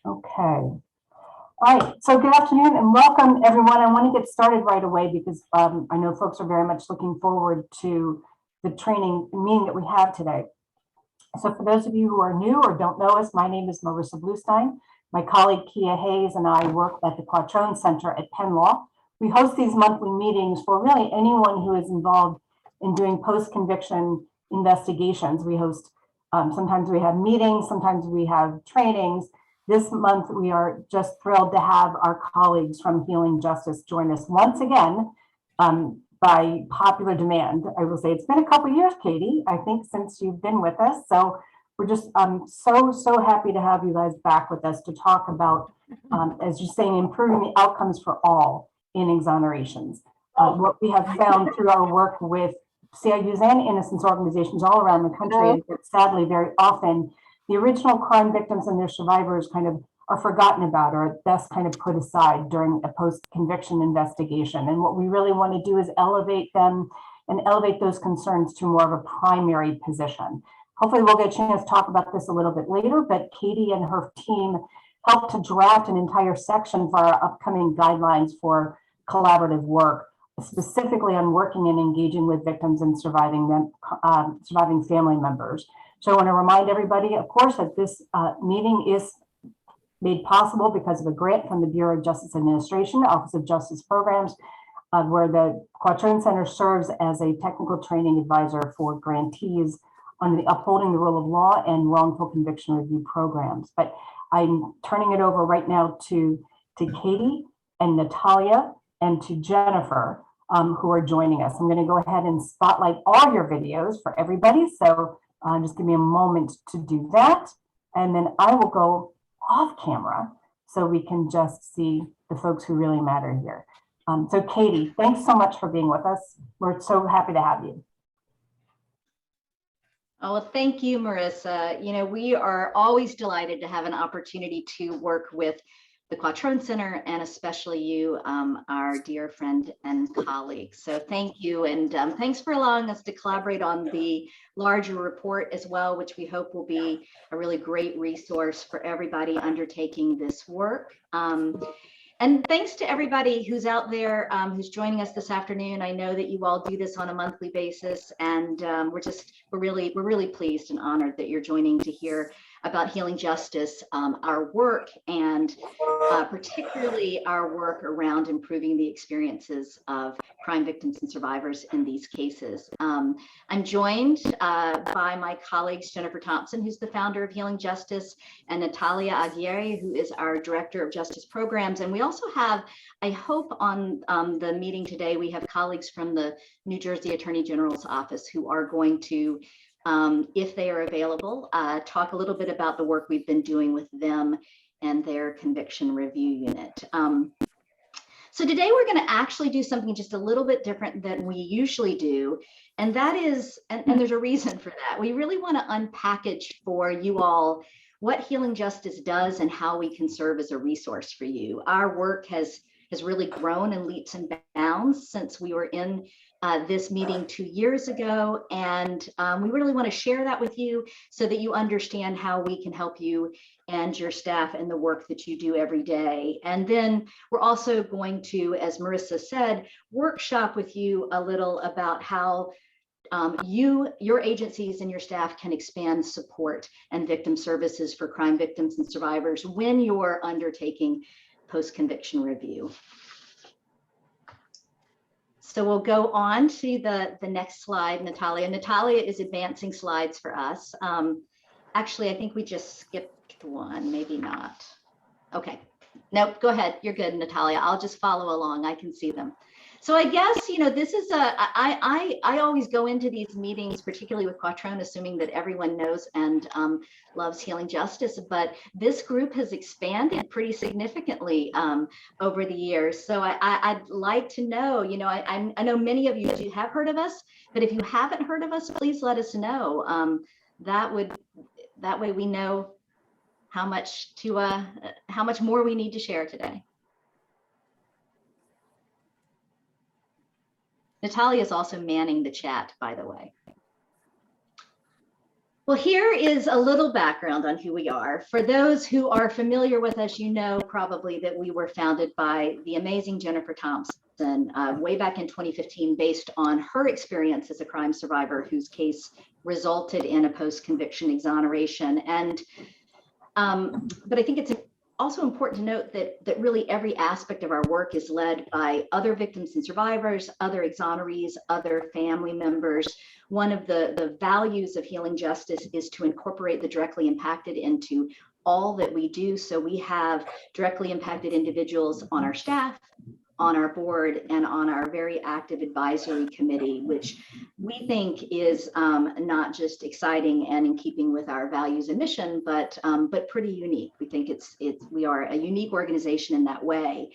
Okay. All right. So good afternoon and welcome, everyone. I want to get started right away because I know folks are very much looking forward to the training meeting that we have today. So for those of you who are new or don't know us, my name is Marissa Bluestein. My colleague Kia Hayes and I work at the Quattrone Center at Penn Law. We host these monthly meetings for really anyone who is involved in doing post-conviction investigations. We host, sometimes we have meetings, sometimes we have trainings. This month, we are just thrilled to have our colleagues from Healing Justice join us once again by popular demand. I will say it's been a couple of years, Katie, I think, since you've been with us. So we're just so happy to have you guys back with us to talk about, as you're saying, improving the outcomes for all in exonerations. What we have found through our work with CIUs and innocence organizations all around the country is that sadly, very often, the original crime victims and their survivors kind of are forgotten about or at best kind of put aside during a post-conviction investigation. And what we really want to do is elevate them and elevate those concerns to more of a primary position. Hopefully we'll get a chance to talk about this a little bit later, but Katie and her team helped to draft an entire section for our upcoming guidelines for collaborative work, specifically on working and engaging with victims and surviving family members. So I want to remind everybody, of course, that this meeting is made possible because of a grant from the Bureau of Justice Administration, Office of Justice Programs, where the Quattrone Center serves as a technical training advisor for grantees on the upholding the rule of law and wrongful conviction review programs. But I'm turning it over right now to Katie and Natalia and to Jennifer, who are joining us. I'm going to go ahead and spotlight all your videos for everybody. So just give me a moment to do that. And then I will go off camera so we can just see the folks who really matter here. So Katie, thanks so much for being with us. We're so happy to have you. Oh, well, thank you, Marissa. You know, we are always delighted to have an opportunity to work with the Quattrone Center and especially you, our dear friend and colleague. So thank you, and thanks for allowing us to collaborate on the larger report as well, which we hope will be a really great resource for everybody undertaking this work. And thanks to everybody who's out there, who's joining us this afternoon. I know that you all do this on a monthly basis, and we're really pleased and honored that you're joining to hear about Healing Justice, our work, and particularly our work around improving the experiences of crime victims and survivors in these cases. I'm joined by my colleagues, Jennifer Thompson, who's the founder of Healing Justice, and Natalia Aguirre, who is our director of justice programs. And we also have, I hope on the meeting today, we have colleagues from the New Jersey Attorney General's office who are going to, if they are available, talk a little bit about the work we've been doing with them and their conviction review unit. So today we're going to actually do something just a little bit different than we usually do. And that is, and there's a reason for that. We really want to unpackage for you all what Healing Justice does and how we can serve as a resource for you. Our work has really grown in leaps and bounds since we were in this meeting 2 years ago. And we really want to share that with you so that you understand how we can help you and your staff in the work that you do every day. And then we're also going to, as Marissa said, workshop with you a little about how your agencies and your staff can expand support and victim services for crime victims and survivors when you're undertaking post-conviction review. So we'll go on to the next slide, Natalia. Natalia is advancing slides for us. Actually, I think we just skipped one, maybe not. Okay, nope, go ahead. You're good, Natalia. I'll just follow along. I can see them. So I guess, you know, this is I always go into these meetings, particularly with Quattrone, assuming that everyone knows and loves Healing Justice, but this group has expanded pretty significantly over the years. So I'd like to know, you know, I know many of you have heard of us, but if you haven't heard of us, please let us know. That way we know how much more we need to share today. Natalia is also manning the chat, by the way. Well, here is a little background on who we are. For those who are familiar with us, you know probably that we were founded by the amazing Jennifer Thompson way back in 2015, based on her experience as a crime survivor whose case resulted in a post-conviction exoneration. And but I think it's also important to note that really every aspect of our work is led by other victims and survivors, other exonerees, other family members. One of the values of healing justice is to incorporate the directly impacted into all that we do. So we have directly impacted individuals on our staff, on our board, and on our very active advisory committee, which we think is not just exciting and in keeping with our values and mission, but pretty unique. We think we are a unique organization in that way.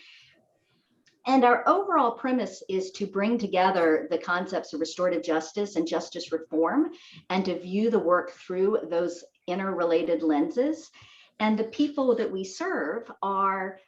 And our overall premise is to bring together the concepts of restorative justice and justice reform, and to view the work through those interrelated lenses. And the people that we serve are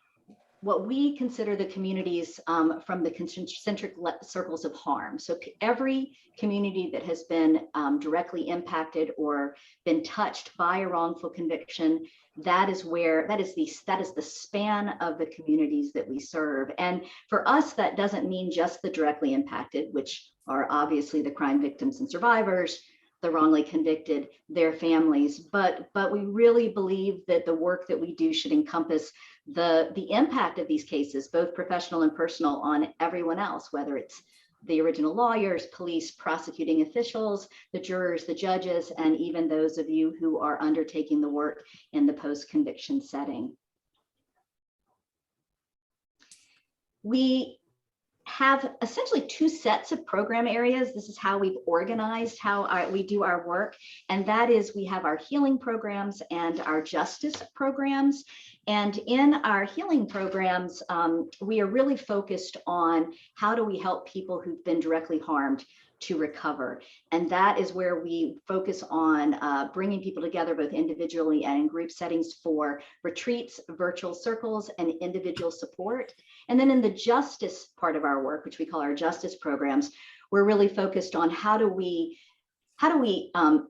what we consider the communities from the concentric circles of harm. So every community that has been directly impacted or been touched by a wrongful conviction, that is the span of the communities that we serve. And for us, that doesn't mean just the directly impacted, which are obviously the crime victims and survivors, the wrongly convicted, their families, but we really believe that the work that we do should encompass the impact of these cases, both professional and personal, on everyone else, whether it's the original lawyers, police, prosecuting officials, the jurors, the judges, and even those of you who are undertaking the work in the post-conviction setting. We have essentially two sets of program areas. This is how we've organized how we do our work. And that is, we have our healing programs and our justice programs. And in our healing programs, we are really focused on how do we help people who've been directly harmed to recover. And that is where we focus on bringing people together, both individually and in group settings, for retreats, virtual circles, and individual support. And then in the justice part of our work, which we call our justice programs, we're really focused on how do we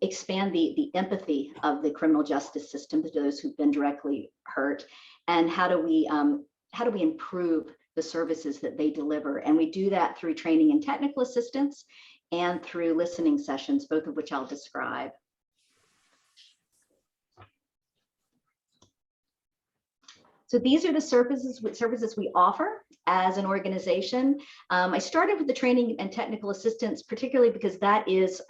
expand the empathy of the criminal justice system to those who've been directly hurt, and how do we improve the services that they deliver. And we do that through training and technical assistance and through listening sessions, both of which I'll describe. So these are the services we offer as an organization. I started with the training and technical assistance, particularly because that is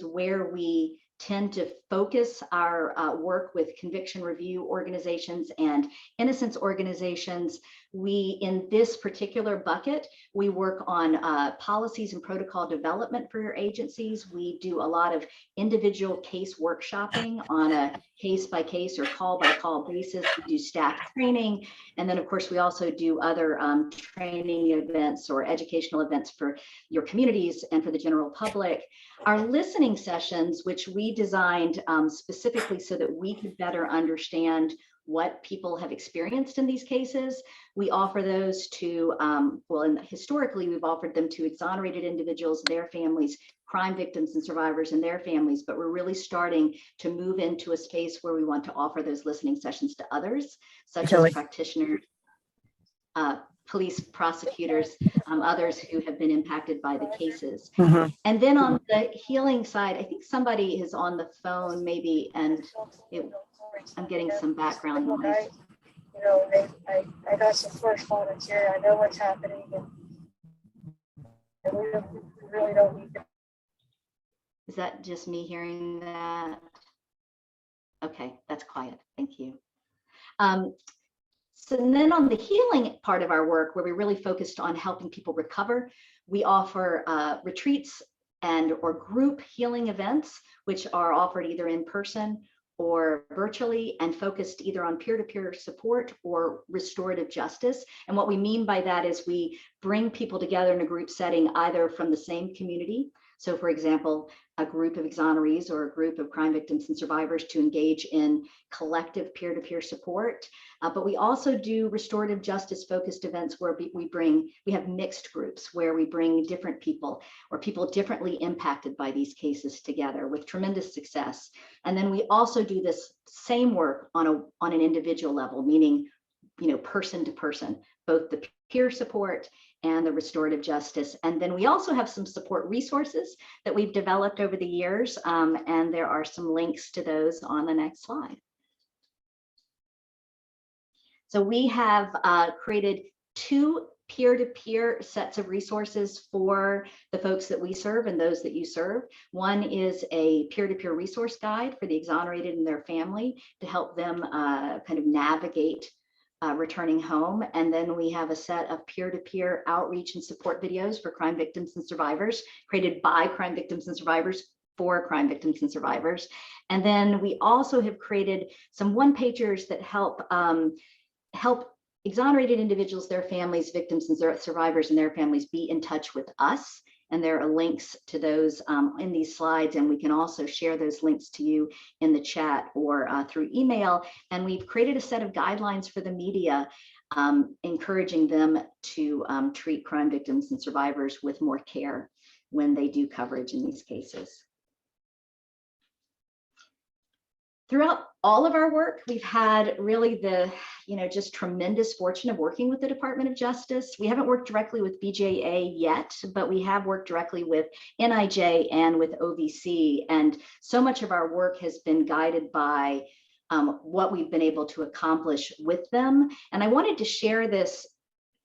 where we tend to focus our work with conviction review organizations and innocence organizations. In this particular bucket, we work on policies and protocol development for your agencies. We do a lot of individual case workshopping on a case-by-case or call-by-call basis. We do staff training. And then, of course, we also do other training events or educational events for your communities and for the general public. Our listening sessions, which we designed specifically so that we could better understand what people have experienced in these cases, we offer those to, historically, we've offered them to exonerated individuals, their families, crime victims and survivors and their families, but we're really starting to move into a space where we want to offer those listening sessions to others, such as practitioners, police, prosecutors, others who have been impacted by the cases. Mm-hmm. And then on the healing side, I think somebody is on the phone maybe, and I'm getting some background noise. I got some correspondence here. I know what's happening, and we really don't need to. Is that just me hearing that? Okay, that's quiet. Thank you. So then on the healing part of our work, where we really focused on helping people recover, we offer retreats or group healing events, which are offered either in person or virtually, and focused either on peer-to-peer support or restorative justice. And what we mean by that is we bring people together in a group setting, either from the same community. So for example, a group of exonerees or a group of crime victims and survivors to engage in collective peer-to-peer support. But we also do restorative justice focused events where we have mixed groups where we bring different people or people differently impacted by these cases together with tremendous success. And then we also do this same work on an individual level, meaning, person to person, both the peer support and the restorative justice. And then we also have some support resources that we've developed over the years, and there are some links to those on the next slide. So we have created 2 peer-to-peer sets of resources for the folks that we serve and those that you serve. One is a peer-to-peer resource guide for the exonerated and their family to help them kind of navigate returning home. And then we have a set of peer-to-peer outreach and support videos for crime victims and survivors, created by crime victims and survivors for crime victims and survivors. And then we also have created some one-pagers that help exonerated individuals, their families, victims and survivors and their families be in touch with us. And there are links to those in these slides, and we can also share those links to you in the chat or through email. And we've created a set of guidelines for the media, encouraging them to treat crime victims and survivors with more care when they do coverage in these cases. Throughout all of our work, we've had really the, just tremendous fortune of working with the Department of Justice. We haven't worked directly with BJA yet, but we have worked directly with NIJ and with OVC. And so much of our work has been guided by what we've been able to accomplish with them. And I wanted to share this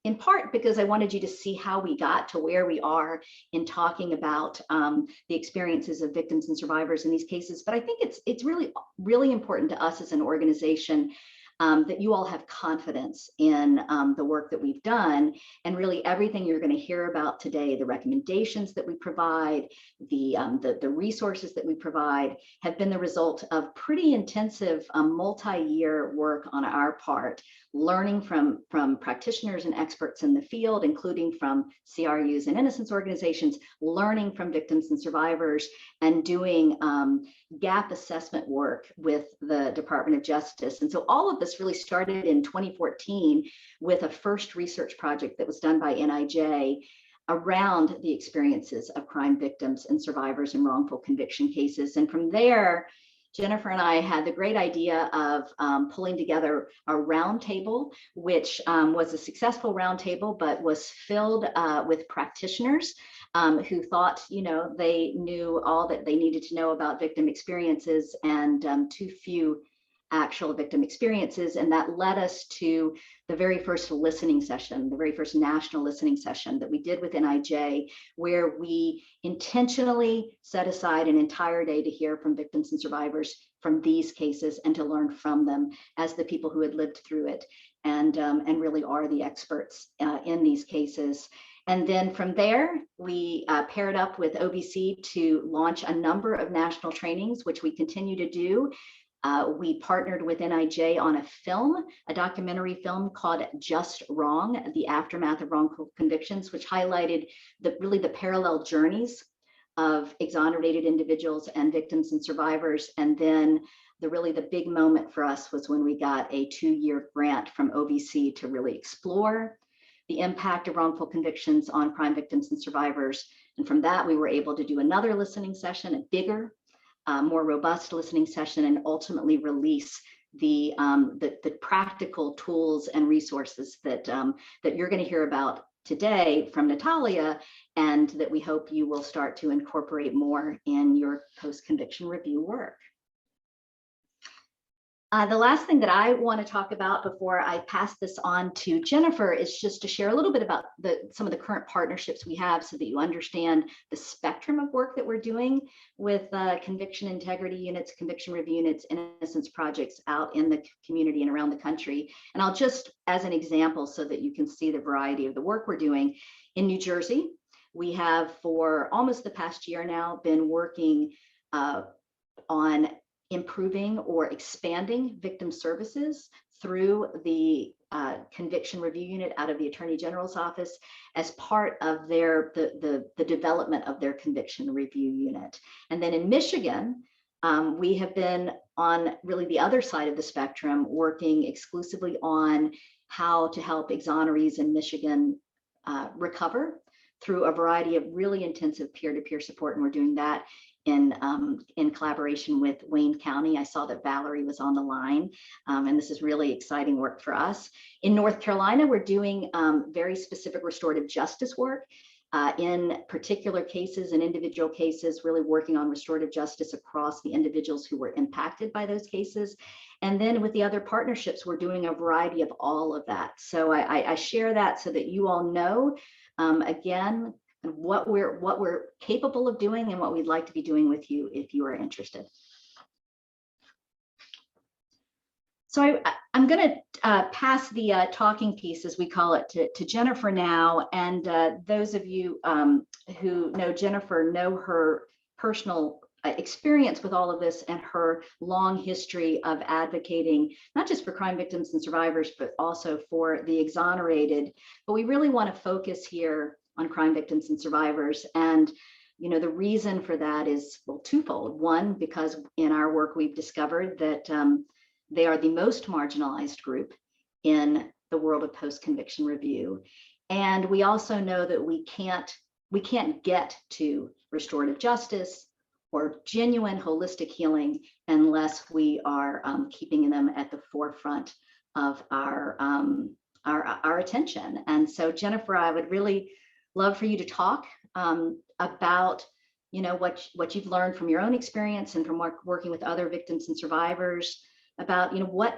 in part because I wanted you to see how we got to where we are in talking about the experiences of victims and survivors in these cases. But I think it's really, really important to us as an organization that you all have confidence in the work that we've done, and really everything you're going to hear about today, the recommendations that we provide, the resources that we provide have been the result of pretty intensive multi-year work on our part, learning from practitioners and experts in the field, including from CRUs and innocence organizations, learning from victims and survivors, and doing gap assessment work with the Department of Justice. And so all of this really started in 2014 with a first research project that was done by NIJ around the experiences of crime victims and survivors in wrongful conviction cases. And from there, Jennifer and I had the great idea of pulling together a roundtable, which was a successful roundtable, but was filled with practitioners who thought, they knew all that they needed to know about victim experiences and too few actual victim experiences. And that led us to the very first listening session, the very first national listening session that we did with NIJ, where we intentionally set aside an entire day to hear from victims and survivors from these cases and to learn from them as the people who had lived through it and really are the experts in these cases. And then from there, we paired up with OVC to launch a number of national trainings, which we continue to do. We partnered with NIJ on a documentary film called Just Wrong, the Aftermath of Wrongful Convictions, which highlighted the parallel journeys of exonerated individuals and victims and survivors. And then the big moment for us was when we got a 2-year grant from OVC to really explore the impact of wrongful convictions on crime victims and survivors. And from that, we were able to do another listening session, a bigger, more robust listening session, and ultimately release the practical tools and resources that you're going to hear about today from Natalia, and that we hope you will start to incorporate more in your post-conviction review work. The last thing that I want to talk about before I pass this on to Jennifer is just to share a little bit about some of the current partnerships we have so that you understand the spectrum of work that we're doing with conviction integrity units, conviction review units, innocence projects out in the community and around the country. And I'll just, as an example, so that you can see the variety of the work we're doing. In New Jersey, we have for almost the past year now been working on improving or expanding victim services through the conviction review unit out of the Attorney General's office as part of the development of their conviction review unit. And then in Michigan, we have been on really the other side of the spectrum, working exclusively on how to help exonerees in Michigan recover through a variety of really intensive peer-to-peer support. And we're doing that in collaboration with Wayne County. I saw that Valerie was on the line, and this is really exciting work for us. In North Carolina, we're doing very specific restorative justice work in particular cases and individual cases, really working on restorative justice across the individuals who were impacted by those cases. And then with the other partnerships, we're doing a variety of all of that. So I share that so that you all know, again, what we're capable of doing and what we'd like to be doing with you if you are interested. So I'm going to pass the talking piece, as we call it, to Jennifer now. And those of you who know Jennifer know her personal experience with all of this and her long history of advocating, not just for crime victims and survivors, but also for the exonerated. But we really want to focus here on crime victims and survivors. And the reason for that is, well, twofold. One, because in our work, we've discovered that they are the most marginalized group in the world of post-conviction review. And we also know that we can't get to restorative justice or genuine holistic healing unless we are keeping them at the forefront of our attention. And so, Jennifer, I would really love for you to talk about what you've learned from your own experience and from working with other victims and survivors, about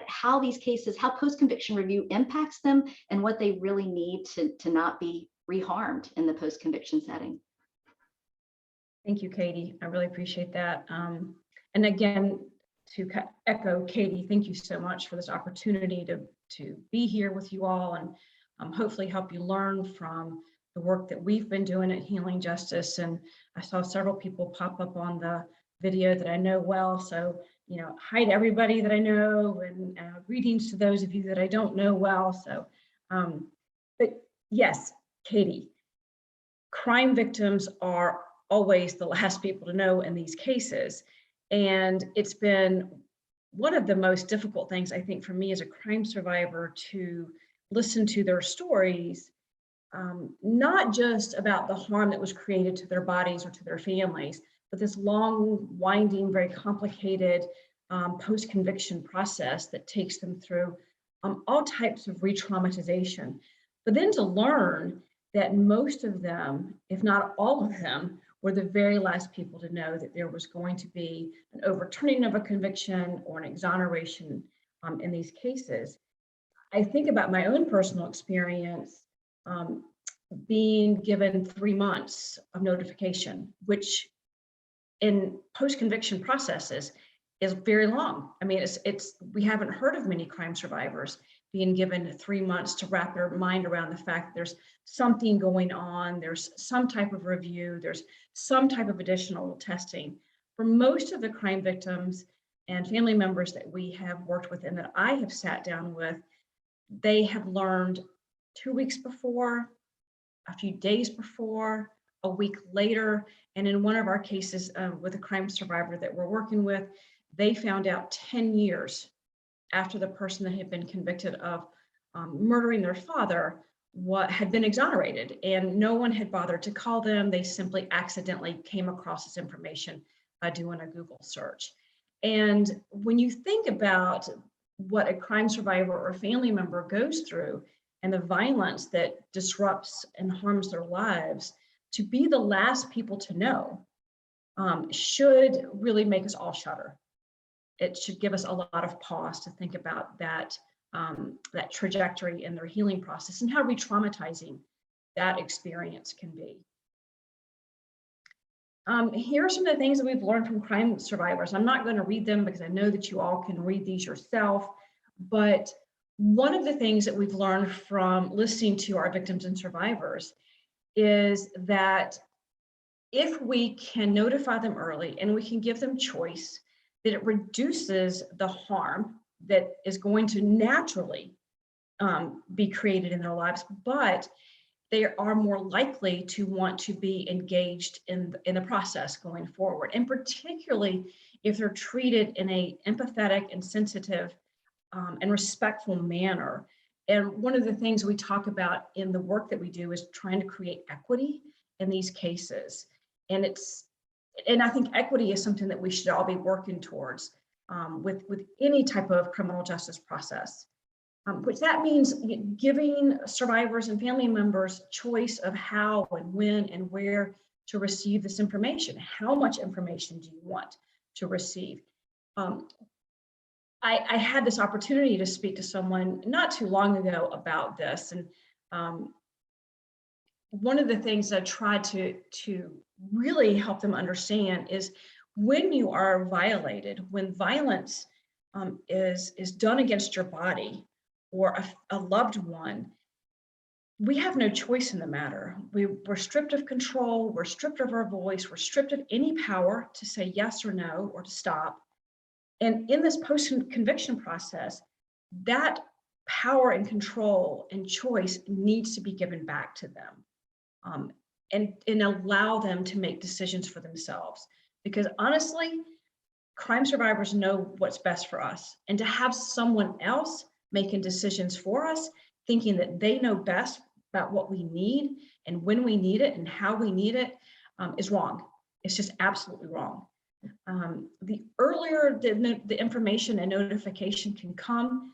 how these cases, how post-conviction review impacts them, and what they really need to not be reharmed in the post-conviction setting. Thank you, Katie. I really appreciate that. And again, to echo Katie, thank you so much for this opportunity to be here with you all and hopefully help you learn from the work that we've been doing at Healing Justice. And I saw several people pop up on the video that I know well. So, hi to everybody that I know, and greetings to those of you that I don't know well. So, but yes, Katie, crime victims are always the last people to know in these cases. And it's been one of the most difficult things, I think, for me as a crime survivor to listen to their stories, not just about the harm that was created to their bodies or to their families, but this long, winding, very complicated post-conviction process that takes them through all types of re-traumatization. But then to learn that most of them, if not all of them, were the very last people to know that there was going to be an overturning of a conviction or an exoneration in these cases. I think about my own personal experience being given 3 months of notification, which in post-conviction processes is very long. I mean, we haven't heard of many crime survivors being given 3 months to wrap their mind around the fact that there's something going on, there's some type of review, there's some type of additional testing. For most of the crime victims and family members that we have worked with and that I have sat down with, they have learned 2 weeks before, a few days before, a week later. And in one of our cases with a crime survivor that we're working with, they found out 10 years after the person that had been convicted of murdering their father had been exonerated, and no one had bothered to call them. They simply accidentally came across this information by doing a Google search. And when you think about what a crime survivor or family member goes through and the violence that disrupts and harms their lives, to be the last people to know should really make us all shudder. It should give us a lot of pause to think about that trajectory in their healing process and how re-traumatizing that experience can be. Here are some of the things that we've learned from crime survivors. I'm not going to read them because I know that you all can read these yourself, but one of the things that we've learned from listening to our victims and survivors is that if we can notify them early and we can give them choice, that it reduces the harm that is going to naturally be created in their lives, but they are more likely to want to be engaged in the process going forward. And particularly if they're treated in a empathetic and sensitive and respectful manner. And one of the things we talk about in the work that we do is trying to create equity in these cases. And I think equity is something that we should all be working towards with any type of criminal justice process. Which that means giving survivors and family members choice of how and when and where to receive this information. How much information do you want to receive? I had this opportunity to speak to someone not too long ago about this. And one of the things I tried to really help them understand is when you are violated, when violence is done against your body, or a loved one, we have no choice in the matter. We're stripped of control, we're stripped of our voice, we're stripped of any power to say yes or no, or to stop. And in this post-conviction process, that power and control and choice needs to be given back to them and allow them to make decisions for themselves. Because honestly, crime survivors know what's best for us. And to have someone else making decisions for us, thinking that they know best about what we need and when we need it and how we need it is wrong. It's just absolutely wrong. The earlier the information and notification can come,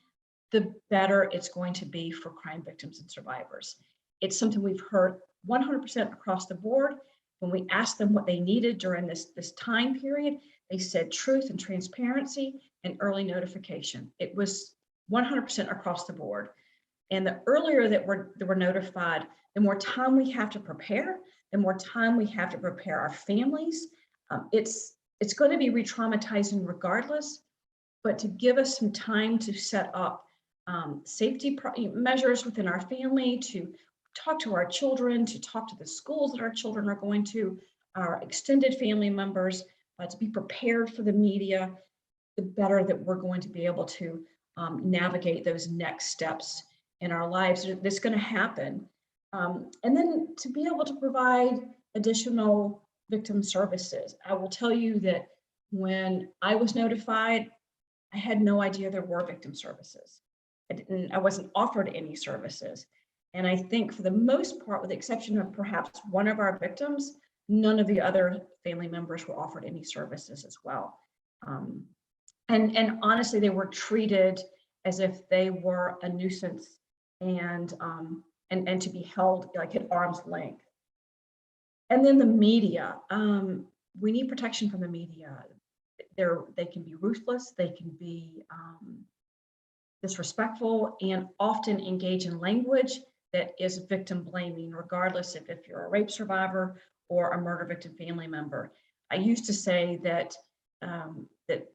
the better it's going to be for crime victims and survivors. It's something we've heard 100% across the board. When we asked them what they needed during this time period, they said truth and transparency and early notification. It was 100% across the board. And the earlier that we're notified, the more time we have to prepare, the more time we have to prepare our families. It's going to be re-traumatizing regardless, but to give us some time to set up safety measures within our family, to talk to our children, to talk to the schools that our children are going to, our extended family members, to be prepared for the media, the better that we're going to be able to navigate those next steps in our lives that's going to happen. And then to be able to provide additional victim services. I will tell you that when I was notified, I had no idea there were victim services. I wasn't offered any services. And I think for the most part, with the exception of perhaps one of our victims, none of the other family members were offered any services as well. And honestly, they were treated as if they were a nuisance and to be held like at arm's length. And then the media, we need protection from the media. They can be ruthless, they can be disrespectful, and often engage in language that is victim blaming, regardless if you're a rape survivor or a murder victim family member. I used to say that that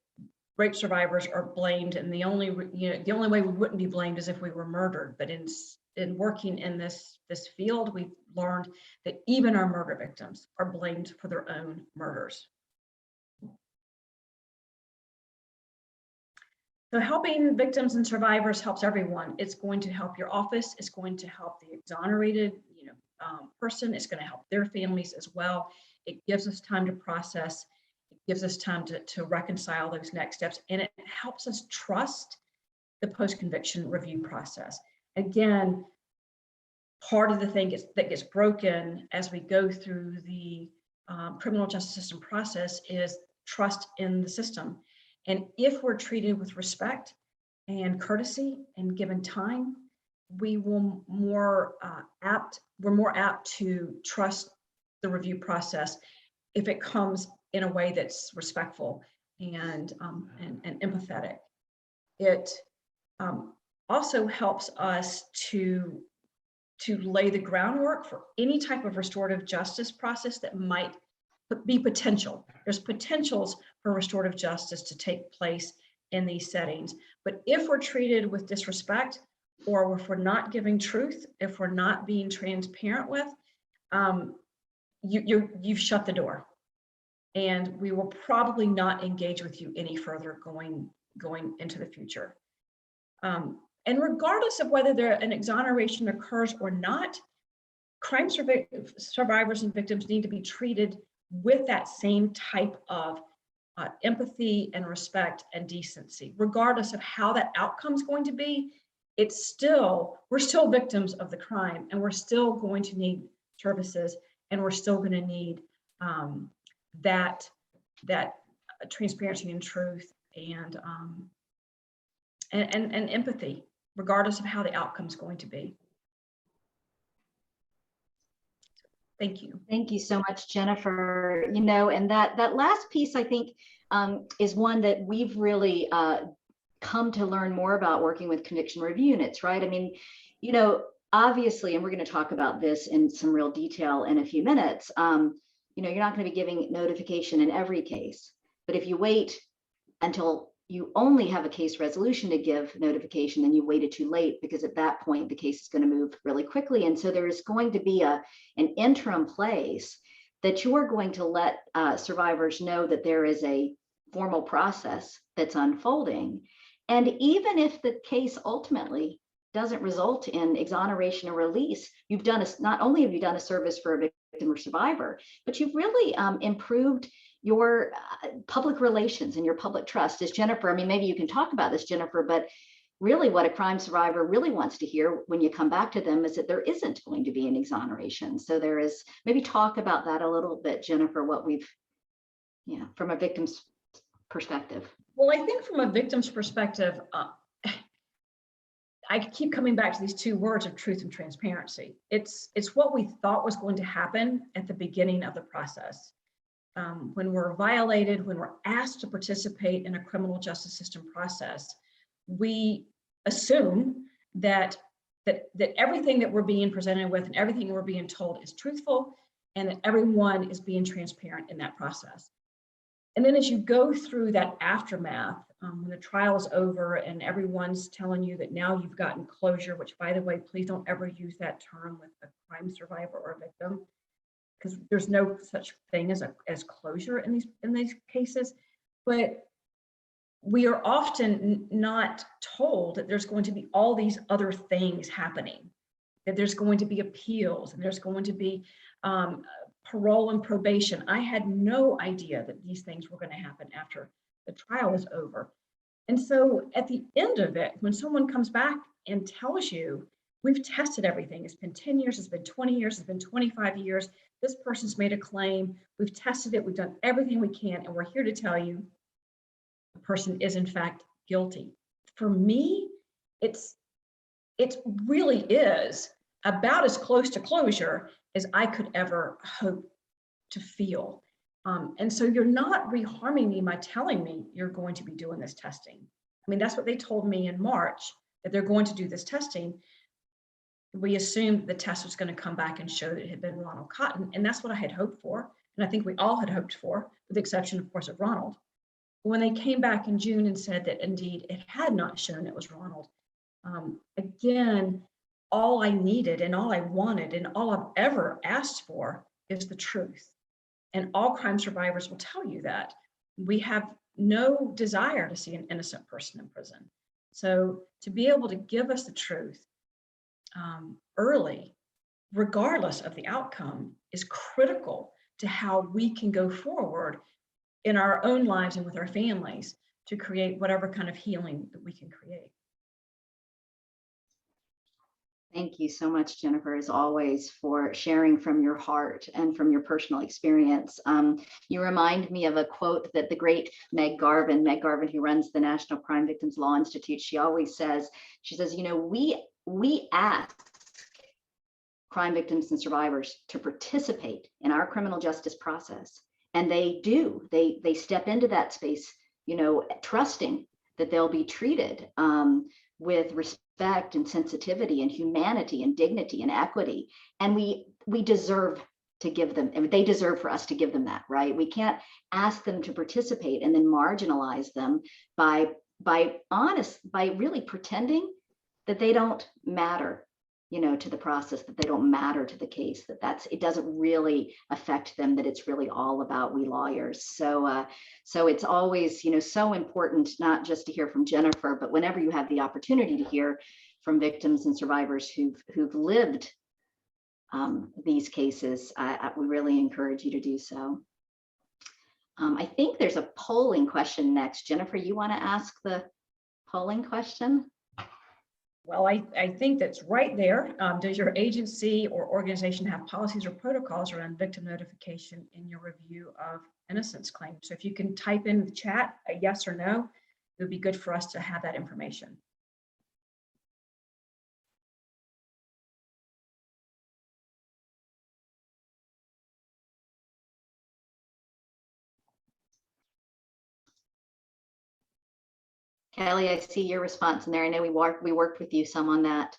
rape survivors are blamed, and the only way we wouldn't be blamed is if we were murdered. But in working in this field, we've learned that even our murder victims are blamed for their own murders. So helping victims and survivors helps everyone. It's going to help your office. It's going to help the exonerated person. It's going to help their families as well. It gives us time to process. It gives us time to reconcile those next steps. And it helps us trust the post-conviction review process. Again, part of the thing that gets broken as we go through the criminal justice system process is trust in the system. And if we're treated with respect and courtesy and given time, we're more apt to trust the review process if it comes in a way that's respectful and empathetic. It also helps us to lay the groundwork for any type of restorative justice process that might be potential. There's potentials for restorative justice to take place in these settings. But if we're treated with disrespect, or if we're not giving truth, if we're not being transparent with, you've shut the door. and we will probably not engage with you any further going into the future. And regardless of whether an exoneration occurs or not, crime survivors and victims need to be treated with that same type of empathy and respect and decency, regardless of how that outcome is going to be. We're still victims of the crime, and we're still going to need services, and we're still going to need that transparency and truth and empathy, regardless of how the outcome is going to be. Thank you. Thank you so much, Jennifer. You know, and that last piece, I think, is one that we've really come to learn more about working with conviction review units, right? I mean, you know, obviously, and we're going to talk about this in some real detail in a few minutes, you know, you're not going to be giving notification in every case, but if you wait until you only have a case resolution to give notification, then you waited too late, because at that point the case is going to move really quickly. And so there is going to be an interim place that you are going to let survivors know that there is a formal process that's unfolding. And even if the case ultimately doesn't result in exoneration or release, you've done not only have you done a service for a victim or survivor, but you've really improved your public relations and your public trust. As Jennifer, I mean, maybe you can talk about this, Jennifer, but really what a crime survivor really wants to hear when you come back to them is that there isn't going to be an exoneration. So there is, maybe talk about that a little bit, Jennifer, what we've, yeah, from a victim's perspective. Well, I think from a victim's perspective, I keep coming back to these two words of truth and transparency. It's what we thought was going to happen at the beginning of the process. When we're violated, when we're asked to participate in a criminal justice system process, we assume that everything that we're being presented with and everything we're being told is truthful, and that everyone is being transparent in that process. And then as you go through that aftermath, when the trial is over and everyone's telling you that now you've gotten closure, which, by the way, please don't ever use that term with a crime survivor or a victim, because there's no such thing as closure in these cases. But we are often not told that there's going to be all these other things happening, that there's going to be appeals, and there's going to be parole and probation. I had no idea that these things were going to happen after the trial was over. And so at the end of it, when someone comes back and tells you, we've tested everything, it's been 10 years, it's been 20 years, it's been 25 years, this person's made a claim, we've tested it, we've done everything we can, and we're here to tell you the person is in fact guilty. For me, it really is about as close to closure as I could ever hope to feel. And so you're not reharming me by telling me you're going to be doing this testing. I mean, that's what they told me in March, that they're going to do this testing. We assumed the test was going to come back and show that it had been Ronald Cotton, and that's what I had hoped for. And I think we all had hoped for, with the exception, of course, of Ronald. When they came back in June and said that indeed it had not shown it was Ronald, again, all I needed and all I wanted and all I've ever asked for is the truth. And all crime survivors will tell you that. We have no desire to see an innocent person in prison. So to be able to give us the truth early, regardless of the outcome, is critical to how we can go forward in our own lives and with our families to create whatever kind of healing that we can create. Thank you so much, Jennifer, as always, for sharing from your heart and from your personal experience. You remind me of a quote that the great Meg Garvin, who runs the National Crime Victims Law Institute, she always says, she says, you know, we ask crime victims and survivors to participate in our criminal justice process. And they do, they step into that space, you know, trusting that they'll be treated with respect and sensitivity and humanity and dignity and equity. And we deserve to give them, and they deserve for us to give them that, right? We can't ask them to participate and then marginalize them by really pretending that they don't matter. to the process, that they don't matter to the case, it doesn't really affect them, that it's really all about we lawyers. So it's always, so important not just to hear from Jennifer, but whenever you have the opportunity to hear from victims and survivors who've lived these cases, we really encourage you to do so. I think there's a polling question next. Jennifer, you want to ask the polling question? Well, I think that's right there. Does your agency or organization have policies or protocols around victim notification in your review of innocence claims? So if you can type in the chat a yes or no, it would be good for us to have that information. Kelly, I see your response in there. I know we worked with you some on that.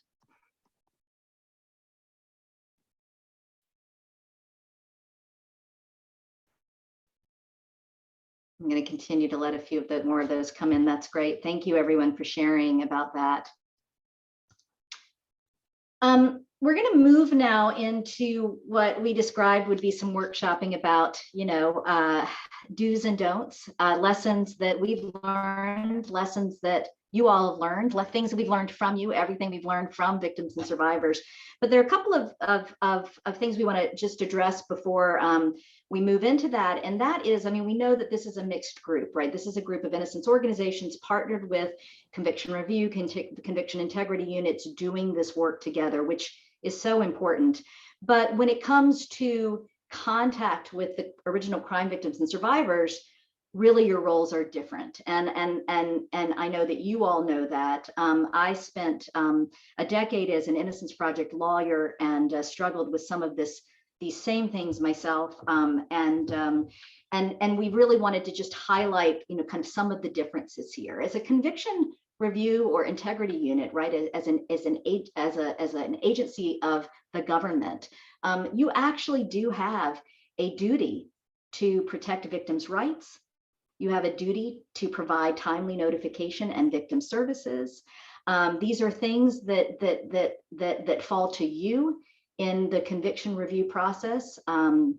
I'm going to continue to let a few of more of those come in. That's great. Thank you, everyone, for sharing about that. We're going to move now into what we described would be some workshopping about, do's and don'ts, lessons that we've learned, lessons that you all have learned, things that we've learned from you, everything we've learned from victims and survivors. But there are a couple of things we want to just address before we move into that. And that is, we know that this is a mixed group, right? This is a group of innocence organizations partnered with conviction review, conviction integrity units doing this work together, which is so important. But when it comes to contact with the original crime victims and survivors, really your roles are different. And I know that you all know that. I spent a decade as an Innocence Project lawyer and struggled with some of these same things myself. And we really wanted to just highlight, kind of some of the differences here. As a conviction review or integrity unit, right, as an agency of the government, you actually do have a duty to protect victims' rights. You have a duty to provide timely notification and victim services. These are things that fall to you in the conviction review process, and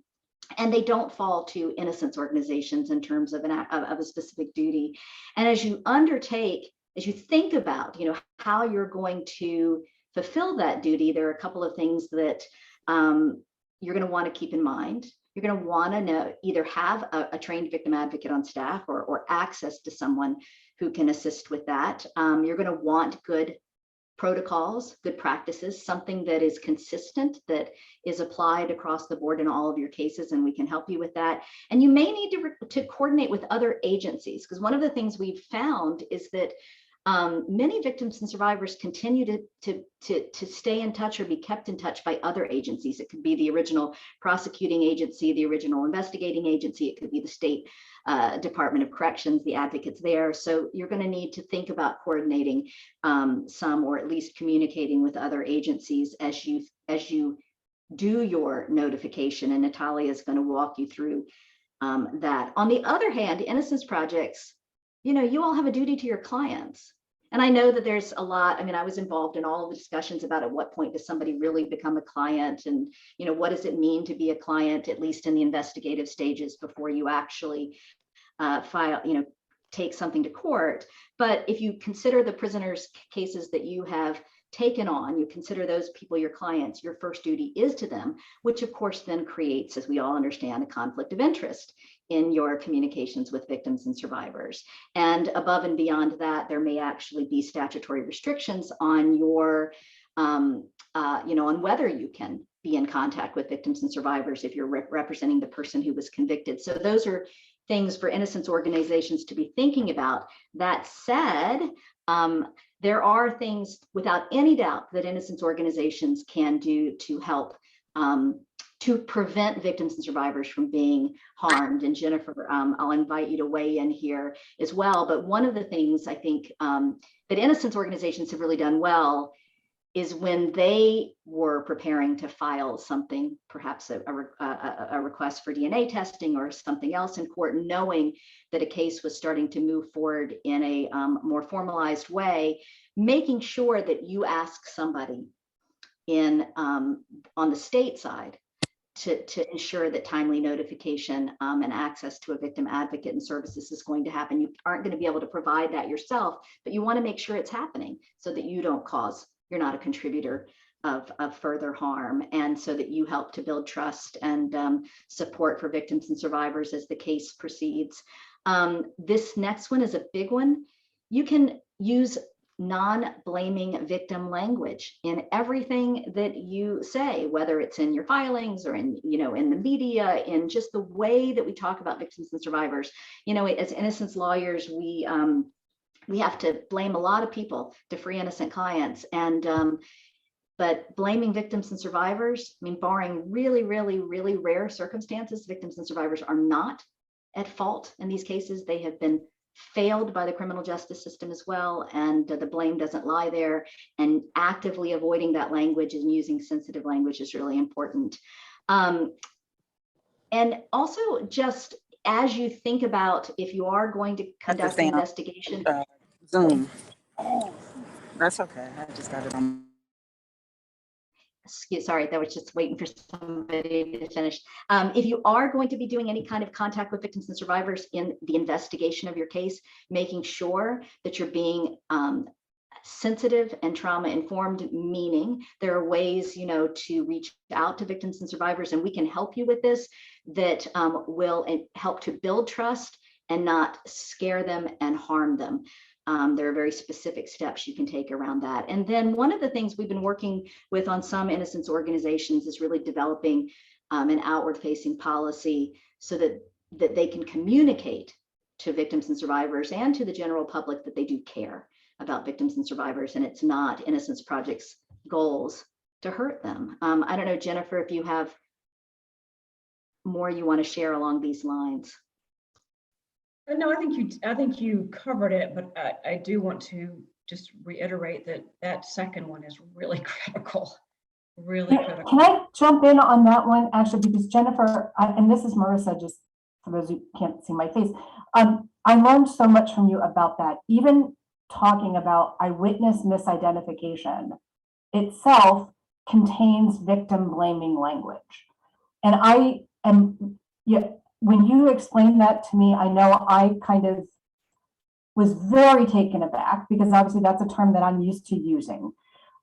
they don't fall to innocence organizations in terms of a specific duty. And as you think about, how you're going to fulfill that duty, there are a couple of things that you're going to want to keep in mind. You're going to want to either have a trained victim advocate on staff or access to someone who can assist with that. You're going to want good protocols, good practices, something that is consistent, that is applied across the board in all of your cases, and we can help you with that. And you may need to coordinate with other agencies, because one of the things we've found is that many victims and survivors continue to stay in touch or be kept in touch by other agencies. It could be the original prosecuting agency, the original investigating agency. It could be the state Department of Corrections, the advocates there. So you're going to need to think about coordinating some, or at least communicating with other agencies as you do your notification. And Natalia is going to walk you through that. On the other hand, innocence projects, you all have a duty to your clients. And I know that there's a lot, I was involved in all of the discussions about at what point does somebody really become a client, and, what does it mean to be a client, at least in the investigative stages before you actually take something to court. But if you consider the prisoners' cases that you have taken on, you consider those people your clients, your first duty is to them, which of course then creates, as we all understand, a conflict of interest in your communications with victims and survivors. And above and beyond that, there may actually be statutory restrictions on your, on whether you can be in contact with victims and survivors if you're representing the person who was convicted. So those are things for innocence organizations to be thinking about. That said, there are things without any doubt that innocence organizations can do to help to prevent victims and survivors from being harmed. And Jennifer, I'll invite you to weigh in here as well. But one of the things I think that innocence organizations have really done well is when they were preparing to file something, perhaps a request for DNA testing or something else in court, knowing that a case was starting to move forward in a more formalized way, making sure that you ask somebody on the state side to ensure that timely notification and access to a victim advocate and services is going to happen. You aren't going to be able to provide that yourself, but you want to make sure it's happening so that you're not a contributor of further harm, and so that you help to build trust and support for victims and survivors as the case proceeds. This next one is a big one. You can use non-blaming victim language in everything that you say, whether it's in your filings or in the media, in just the way that we talk about victims and survivors. As innocence lawyers, we have to blame a lot of people to free innocent clients, but blaming victims and survivors, barring really, really, really rare circumstances, victims and survivors are not at fault in these cases. They have been failed by the criminal justice system as well, and the blame doesn't lie there. And actively avoiding that language and using sensitive language is really important. And also, just as you think about if you are going to conduct an investigation. Zoom. That's okay. I just got it on. Sorry, that was just waiting for somebody to finish. If you are going to be doing any kind of contact with victims and survivors in the investigation of your case, making sure that you're being sensitive and trauma informed, meaning there are ways, to reach out to victims and survivors, and we can help you with this, that will help to build trust and not scare them and harm them. There are very specific steps you can take around that. And then one of the things we've been working with on some innocence organizations is really developing an outward-facing policy so that they can communicate to victims and survivors and to the general public that they do care about victims and survivors, and it's not Innocence Project's goals to hurt them. I don't know, Jennifer, if you have more you want to share along these lines. No, I think you covered it, but I do want to just reiterate that second one is really critical, really critical. Can I jump in on that one, actually, because Jennifer, and this is Marissa, just for those who can't see my face, I learned so much from you about that. Even talking about eyewitness misidentification itself contains victim blaming language. And I am, when you explained that to me, I know I kind of was very taken aback, because obviously that's a term that I'm used to using.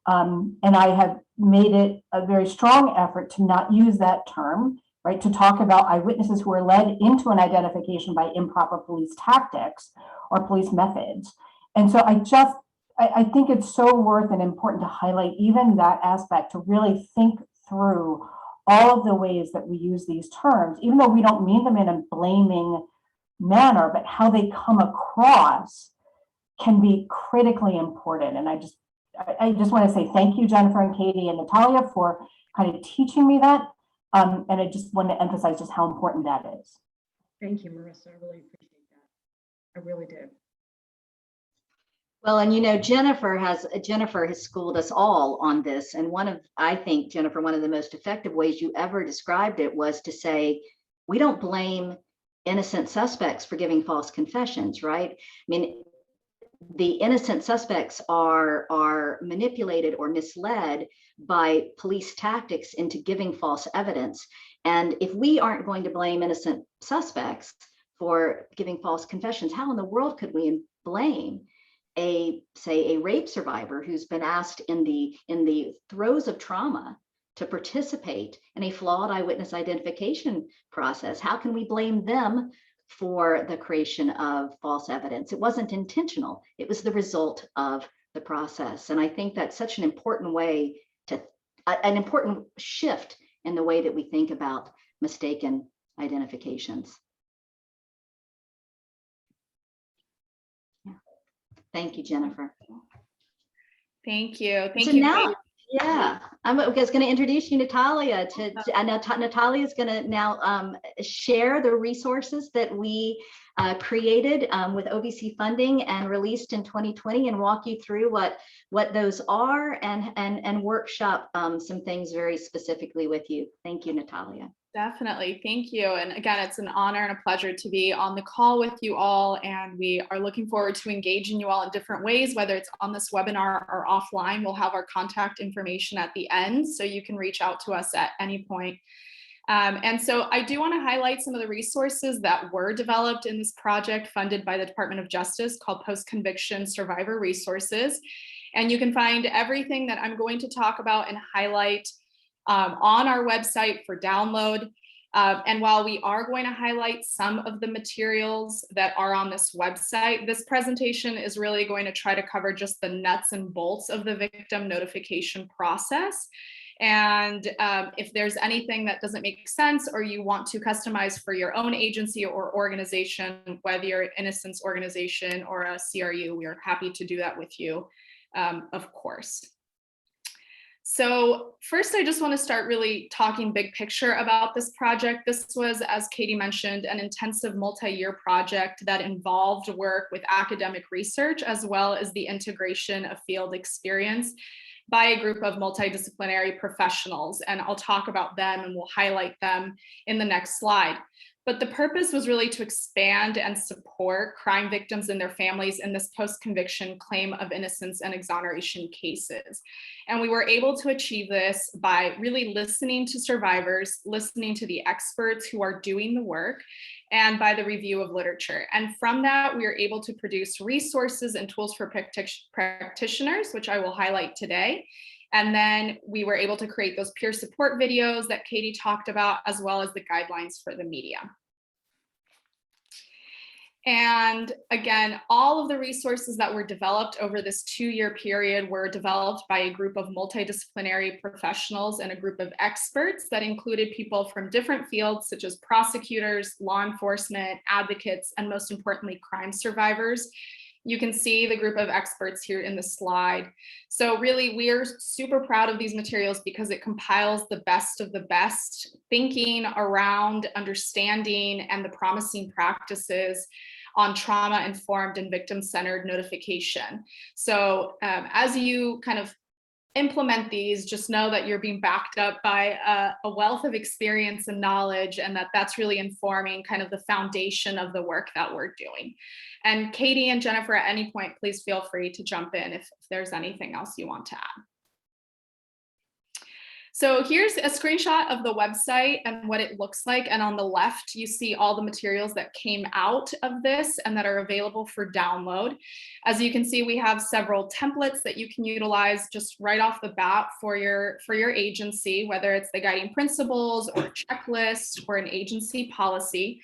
And I have made it a very strong effort to not use that term, right? To talk about eyewitnesses who are led into an identification by improper police tactics or police methods. And so I think it's so worth and important to highlight even that aspect, to really think through all of the ways that we use these terms, even though we don't mean them in a blaming manner, but how they come across can be critically important. And I just want to say thank you, Jennifer and Katie and Natalia, for kind of teaching me that. And I just want to emphasize just how important that is. Thank you, Marissa. I really appreciate that. I really do. Well, and Jennifer has schooled us all on this. And I think, Jennifer, one of the most effective ways you ever described it was to say, we don't blame innocent suspects for giving false confessions, right? The innocent suspects are manipulated or misled by police tactics into giving false evidence. And if we aren't going to blame innocent suspects for giving false confessions, how in the world could we blame a rape survivor who's been asked in the throes of trauma to participate in a flawed eyewitness identification process? How can we blame them for the creation of false evidence? It wasn't intentional. It was the result of the process. And I think that's such an important way an important shift in the way that we think about mistaken identifications. Thank you, Jennifer. Thank you. Thank so you. Now, yeah, I'm going to introduce you, Natalia. Natalia is going to now share the resources that we created with OVC funding and released in 2020, and walk you through what those are and workshop some things very specifically with you. Thank you, Natalia. Definitely. Thank you. And again, it's an honor and a pleasure to be on the call with you all. And we are looking forward to engaging you all in different ways, whether it's on this webinar or offline. We'll have our contact information at the end, so you can reach out to us at any point. And so I do want to highlight some of the resources that were developed in this project funded by the Department of Justice called Post-Conviction Survivor Resources. And you can find everything that I'm going to talk about and highlight on our website for download. And while we are going to highlight some of the materials that are on this website, this presentation is really going to try to cover just the nuts and bolts of the victim notification process. And if there's anything that doesn't make sense or you want to customize for your own agency or organization, whether you're an Innocence organization or a CRU, we are happy to do that with you, of course. So first, I just want to start really talking big picture about this project. This was, as Katie mentioned, an intensive multi-year project that involved work with academic research as well as the integration of field experience by a group of multidisciplinary professionals. And I'll talk about them and we'll highlight them in the next slide. But the purpose was really to expand and support crime victims and their families in this post-conviction claim of innocence and exoneration cases. And we were able to achieve this by really listening to survivors, listening to the experts who are doing the work, and by the review of literature. And from that, we are able to produce resources and tools for practitioners, which I will highlight today. And then we were able to create those peer support videos that Katie talked about, as well as the guidelines for the media. And again, all of the resources that were developed over this 2-year period were developed by a group of multidisciplinary professionals and a group of experts that included people from different fields, such as prosecutors, law enforcement, advocates, and most importantly, crime survivors. You can see the group of experts here in the slide. So really, we're super proud of these materials because it compiles the best of the best thinking around understanding and the promising practices on trauma-informed and victim-centered notification. So as you kind of implement these, just know that you're being backed up by a wealth of experience and knowledge, and that's really informing kind of the foundation of the work that we're doing. And Katie and Jennifer, at any point, please feel free to jump in if there's anything else you want to add. So here's a screenshot of the website and what it looks like. And on the left, you see all the materials that came out of this and that are available for download. As you can see, we have several templates that you can utilize just right off the bat for your agency, whether it's the guiding principles or checklist or an agency policy.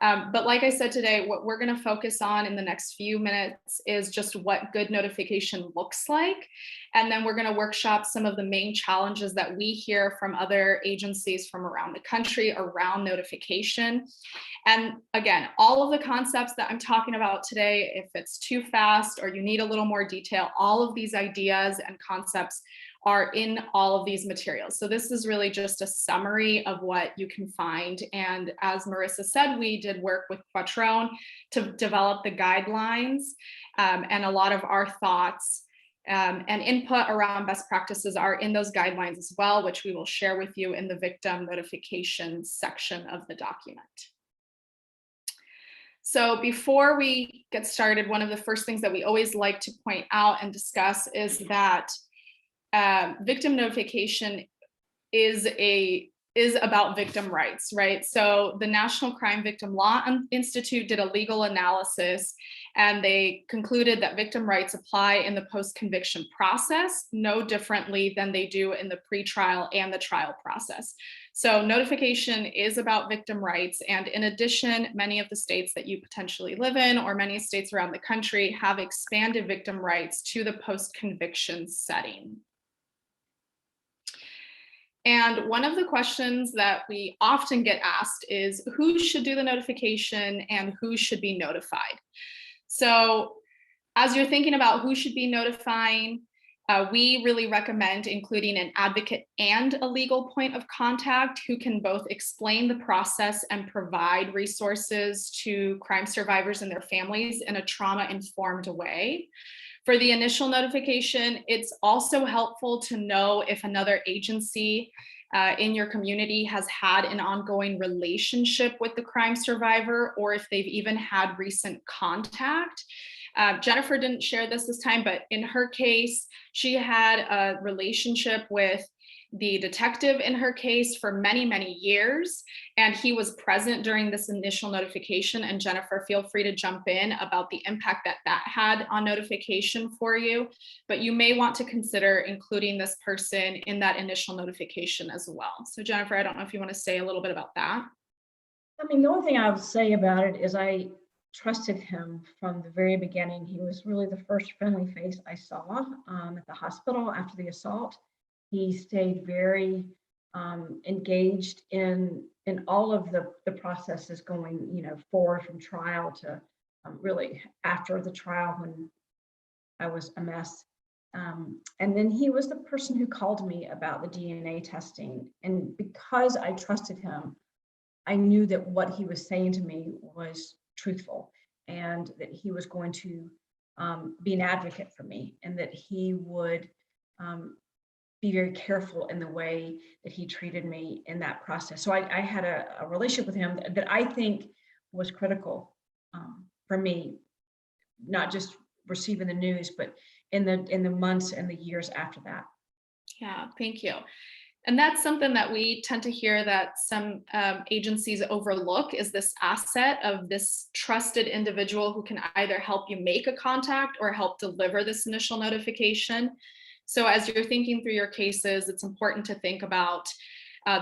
But like I said today, what we're going to focus on in the next few minutes is just what good notification looks like. And then we're going to workshop some of the main challenges that we hear from other agencies from around the country around notification. And again, all of the concepts that I'm talking about today, if it's too fast or you need a little more detail, all of these ideas and concepts are in all of these materials. So this is really just a summary of what you can find. And as Marissa said, we did work with Quattrone to develop the guidelines, and a lot of our thoughts and input around best practices are in those guidelines as well, which we will share with you in the victim notification section of the document. So before we get started, one of the first things that we always like to point out and discuss is that victim notification is about victim rights, right? So the National Crime Victim Law Institute did a legal analysis, and they concluded that victim rights apply in the post-conviction process no differently than they do in the pretrial and the trial process. So notification is about victim rights. And in addition, many of the states that you potentially live in, or many states around the country, have expanded victim rights to the post-conviction setting. And one of the questions that we often get asked is who should do the notification and who should be notified? So as you're thinking about who should be notifying, we really recommend including an advocate and a legal point of contact who can both explain the process and provide resources to crime survivors and their families in a trauma-informed way. For the initial notification, it's also helpful to know if another agency in your community has had an ongoing relationship with the crime survivor, or if they've even had recent contact. Jennifer didn't share this time, but in her case, she had a relationship with the detective in her case for many, many years, and he was present during this initial notification. And Jennifer, feel free to jump in about the impact that that had on notification for you, but you may want to consider including this person in that initial notification as well. So Jennifer, I don't know if you want to say a little bit about that. I mean, the only thing I would say about it is I trusted him from the very beginning. He was really the first friendly face I saw at the hospital after the assault. He stayed very engaged in all of the processes going, forward from trial to really after the trial when I was a mess. And then he was the person who called me about the DNA testing. And because I trusted him, I knew that what he was saying to me was truthful and that he was going to be an advocate for me and that he would be very careful in the way that he treated me in that process. So I had a relationship with him that I think was critical for me, not just receiving the news, but in the months and the years after that. Yeah, thank you. And that's something that we tend to hear that some agencies overlook, is this asset of this trusted individual who can either help you make a contact or help deliver this initial notification. So as you're thinking through your cases, it's important to think about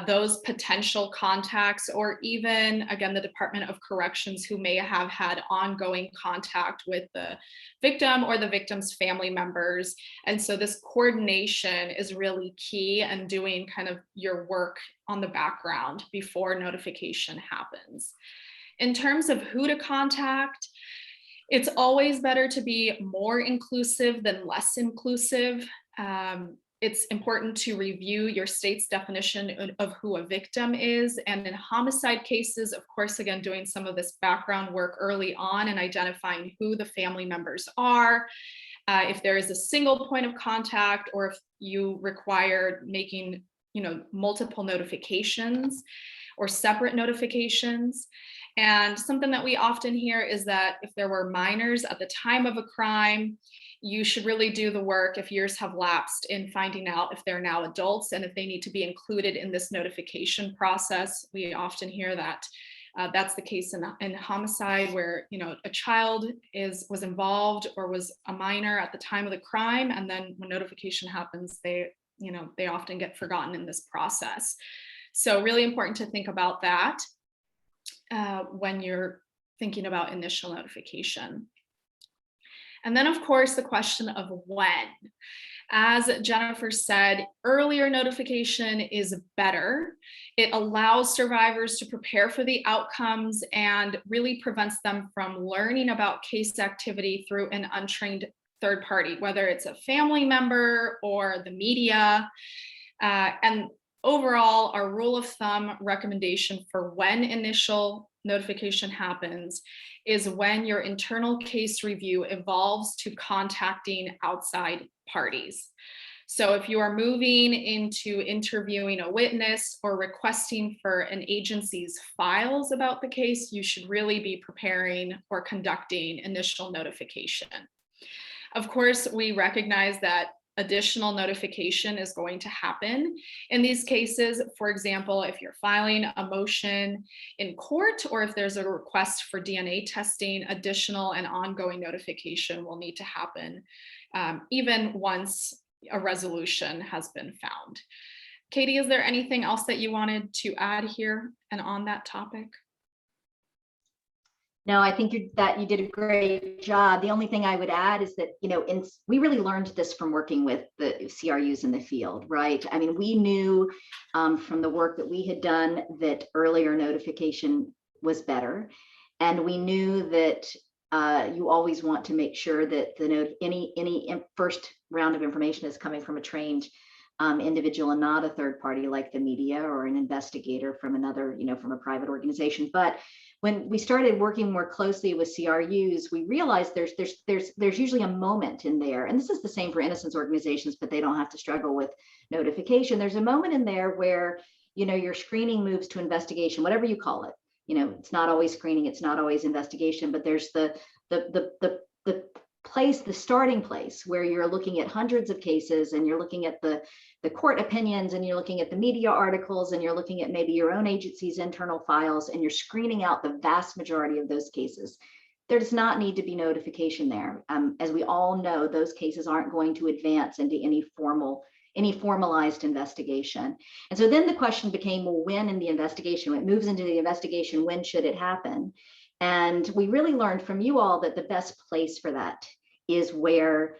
those potential contacts, or even, again, the Department of Corrections, who may have had ongoing contact with the victim or the victim's family members. And so this coordination is really key, and doing kind of your work on the background before notification happens. In terms of who to contact, it's always better to be more inclusive than less inclusive. It's important to review your state's definition of who a victim is. And in homicide cases, of course, again, doing some of this background work early on and identifying who the family members are. If there is a single point of contact, or if you require making, multiple notifications or separate notifications. And something that we often hear is that if there were minors at the time of a crime, you should really do the work if years have lapsed in finding out if they're now adults and if they need to be included in this notification process. We often hear that that's the case in homicide, where a child was involved or was a minor at the time of the crime, and then when notification happens, they often get forgotten in this process. So really important to think about that when you're thinking about initial notification. And then, of course, the question of when. As Jennifer said, earlier notification is better. It allows survivors to prepare for the outcomes and really prevents them from learning about case activity through an untrained third party, whether it's a family member or the media. And overall, our rule of thumb recommendation for when initial notification happens is when your internal case review evolves to contacting outside parties. So if you are moving into interviewing a witness or requesting for an agency's files about the case, you should really be preparing or conducting initial notification. Of course, we recognize that additional notification is going to happen in these cases. For example, if you're filing a motion in court, or if there's a request for DNA testing, additional and ongoing notification will need to happen even once a resolution has been found. Katie, is there anything else that you wanted to add here and on that topic? No, I think you did a great job. The only thing I would add is that, we really learned this from working with the CRUs in the field, right? I mean, we knew from the work that we had done that earlier notification was better. And we knew that you always want to make sure that any first round of information is coming from a trained individual and not a third party like the media or an investigator from another, from a private organization. But when we started working more closely with CRUs, we realized there's usually a moment in there, and this is the same for innocence organizations, but they don't have to struggle with notification. There's a moment in there where, you know, your screening moves to investigation, whatever you call it. You know, it's not always screening, it's not always investigation, but there's the place, the starting place where you're looking at hundreds of cases and you're looking at the court opinions and you're looking at the media articles and you're looking at maybe your own agency's internal files and you're screening out the vast majority of those cases. There does not need to be notification there. As we all know, those cases aren't going to advance into any formalized investigation. And so then the question became, well, when in the investigation, when it moves into the investigation, when should it happen? And we really learned from you all that the best place for that is where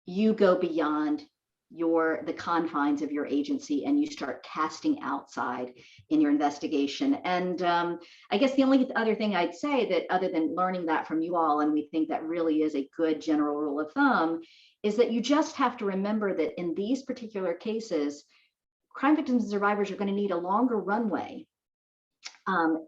you go beyond the confines of your agency and you start casting outside in your investigation. And I guess the only other thing I'd say, that other than learning that from you all, and we think that really is a good general rule of thumb, is that you just have to remember that in these particular cases, crime victims and survivors are going to need a longer runway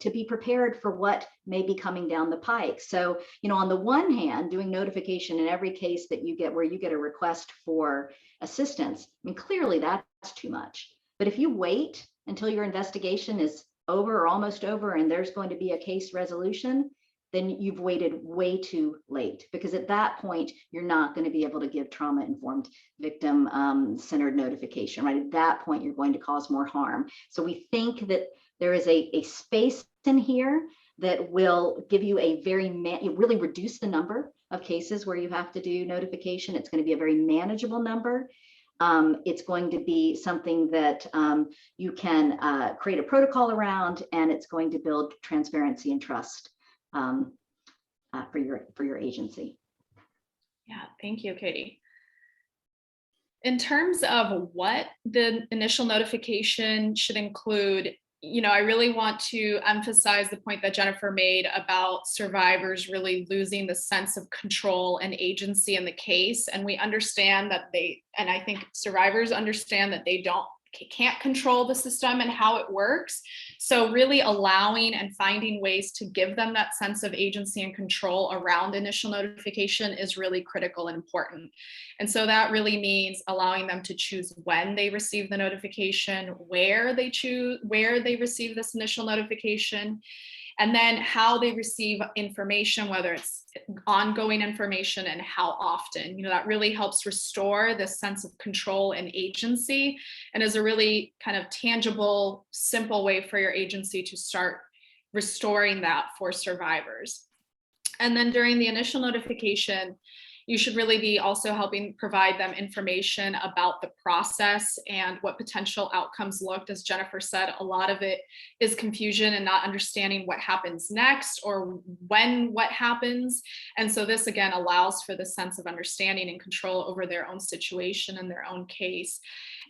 to be prepared for what may be coming down the pike. So, you know, on the one hand, doing notification in every case that you get where you get a request for assistance, I mean, clearly that's too much. But if you wait until your investigation is over or almost over and there's going to be a case resolution, then you've waited way too late, because at that point, you're not going to be able to give trauma-informed victim-centered notification, right? At that point, you're going to cause more harm. So we think that there is a space in here that will give you a really reduce the number of cases where you have to do notification. It's going to be a very manageable number. It's going to be something that you can create a protocol around, and it's going to build transparency and trust for your agency. Yeah, thank you, Katie. In terms of what the initial notification should include, you know, I really want to emphasize the point that Jennifer made about survivors really losing the sense of control and agency in the case. And we understand that and I think survivors understand that they can't control the system and how it works. So really allowing and finding ways to give them that sense of agency and control around initial notification is really critical and important. And so that really means allowing them to choose when they receive the notification, where they receive this initial notification, and then how they receive information, whether it's ongoing information and how often. You know, that really helps restore this sense of control and agency, and is a really kind of tangible, simple way for your agency to start restoring that for survivors. And then during the initial notification, you should really be also helping provide them information about the process and what potential outcomes looked. As Jennifer said, a lot of it is confusion and not understanding what happens next or when what happens. And so this again allows for the sense of understanding and control over their own situation and their own case.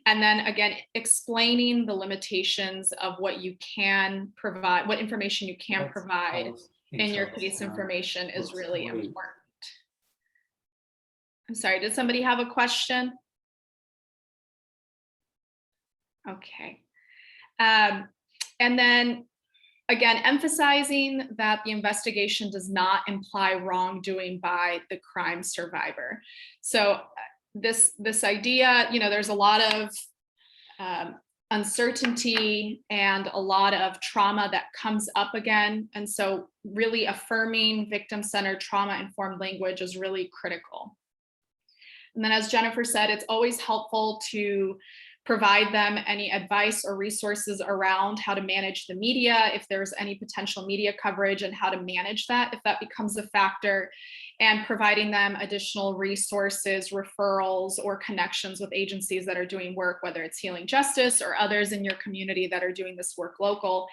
And then again, explaining the limitations of what you can provide, what information you can provide in your case information is really important. I'm sorry, did somebody have a question? Okay. And then again, emphasizing that the investigation does not imply wrongdoing by the crime survivor. So this idea, you know, there's a lot of uncertainty and a lot of trauma that comes up again. And so really affirming victim-centered trauma-informed language is really critical. And then as Jennifer said, it's always helpful to provide them any advice or resources around how to manage the media, if there's any potential media coverage, and how to manage that if that becomes a factor, and providing them additional resources, referrals, or connections with agencies that are doing work, whether it's Healing Justice or others in your community that are doing this work local.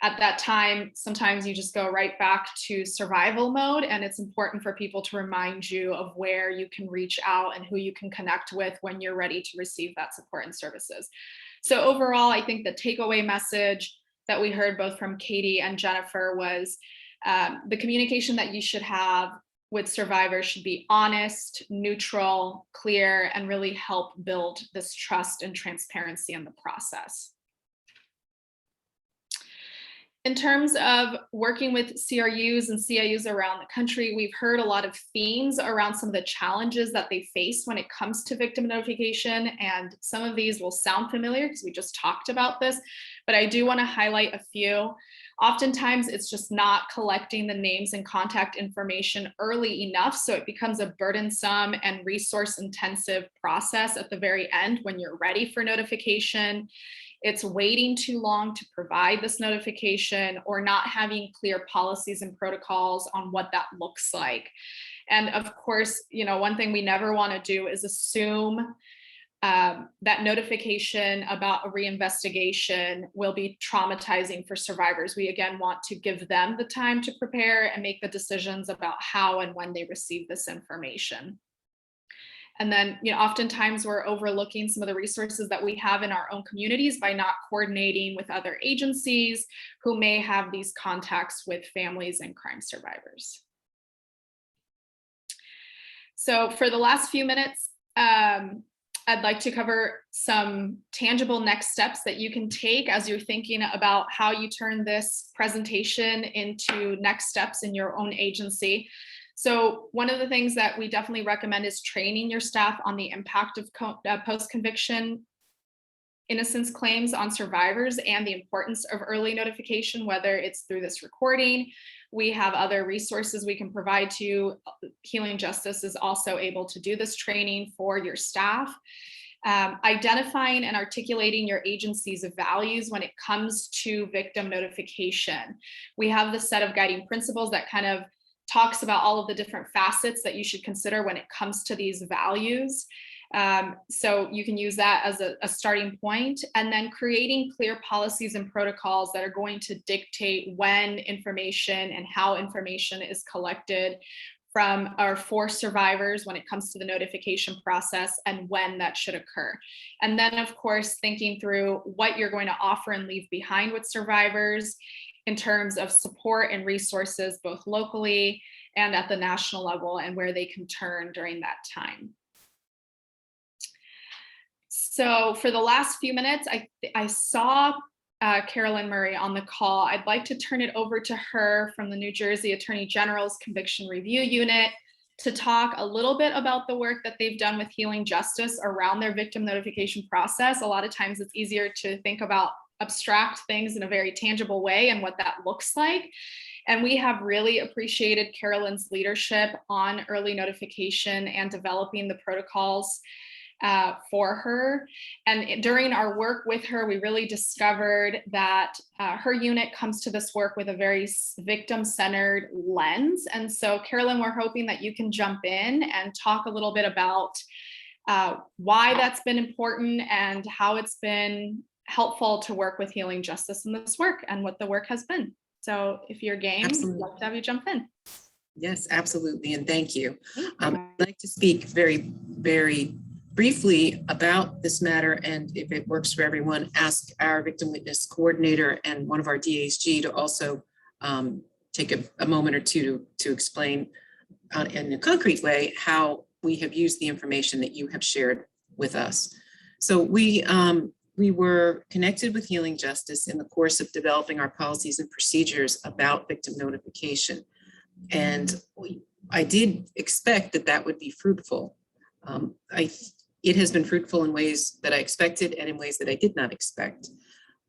At that time, sometimes you just go right back to survival mode, and it's important for people to remind you of where you can reach out and who you can connect with when you're ready to receive that support and services. So overall, I think the takeaway message that we heard both from Katie and Jennifer was the communication that you should have with survivors should be honest, neutral, clear, and really help build this trust and transparency in the process. In terms of working with CRUs and CIUs around the country, we've heard a lot of themes around some of the challenges that they face when it comes to victim notification. And some of these will sound familiar because we just talked about this, but I do want to highlight a few. Oftentimes, it's just not collecting the names and contact information early enough, so it becomes a burdensome and resource-intensive process at the very end when you're ready for notification. It's waiting too long to provide this notification, or not having clear policies and protocols on what that looks like. And of course, one thing we never want to do is assume that notification about a reinvestigation will be traumatizing for survivors. We again want to give them the time to prepare and make the decisions about how and when they receive this information. And then, oftentimes we're overlooking some of the resources that we have in our own communities by not coordinating with other agencies who may have these contacts with families and crime survivors. So for the last few minutes, I'd like to cover some tangible next steps that you can take as you're thinking about how you turn this presentation into next steps in your own agency. So one of the things that we definitely recommend is training your staff on the impact of post-conviction innocence claims on survivors and the importance of early notification, whether it's through this recording. We have other resources we can provide to you. Healing Justice is also able to do this training for your staff. Identifying and articulating your agency's values when it comes to victim notification. We have the set of guiding principles that kind of talks about all of the different facets that you should consider when it comes to these values. So you can use that as a starting point, and then creating clear policies and protocols that are going to dictate when information and how information is collected from or for survivors when it comes to the notification process and when that should occur. And then of course, thinking through what you're going to offer and leave behind with survivors in terms of support and resources, both locally and at the national level, and where they can turn during that time. So for the last few minutes, I saw Carolyn Murray on the call. I'd like to turn it over to her from the New Jersey Attorney General's Conviction Review Unit to talk a little bit about the work that they've done with Healing Justice around their victim notification process. A lot of times it's easier to think about abstract things in a very tangible way and what that looks like. And we have really appreciated Carolyn's leadership on early notification and developing the protocols for her. And during our work with her, we really discovered that her unit comes to this work with a very victim-centered lens. And so Carolyn, we're hoping that you can jump in and talk a little bit about why that's been important and how it's been helpful to work with Healing Justice in this work and what the work has been. So if you're game, I'd love to have you jump in. Yes, absolutely. And thank you. I'd like to speak very, very briefly about this matter, and if it works for everyone, ask our victim witness coordinator and one of our DASG to also take a moment or two to explain in a concrete way how we have used the information that you have shared with us. So we were connected with Healing Justice in the course of developing our policies and procedures about victim notification. And I did expect that that would be fruitful. It has been fruitful in ways that I expected and in ways that I did not expect.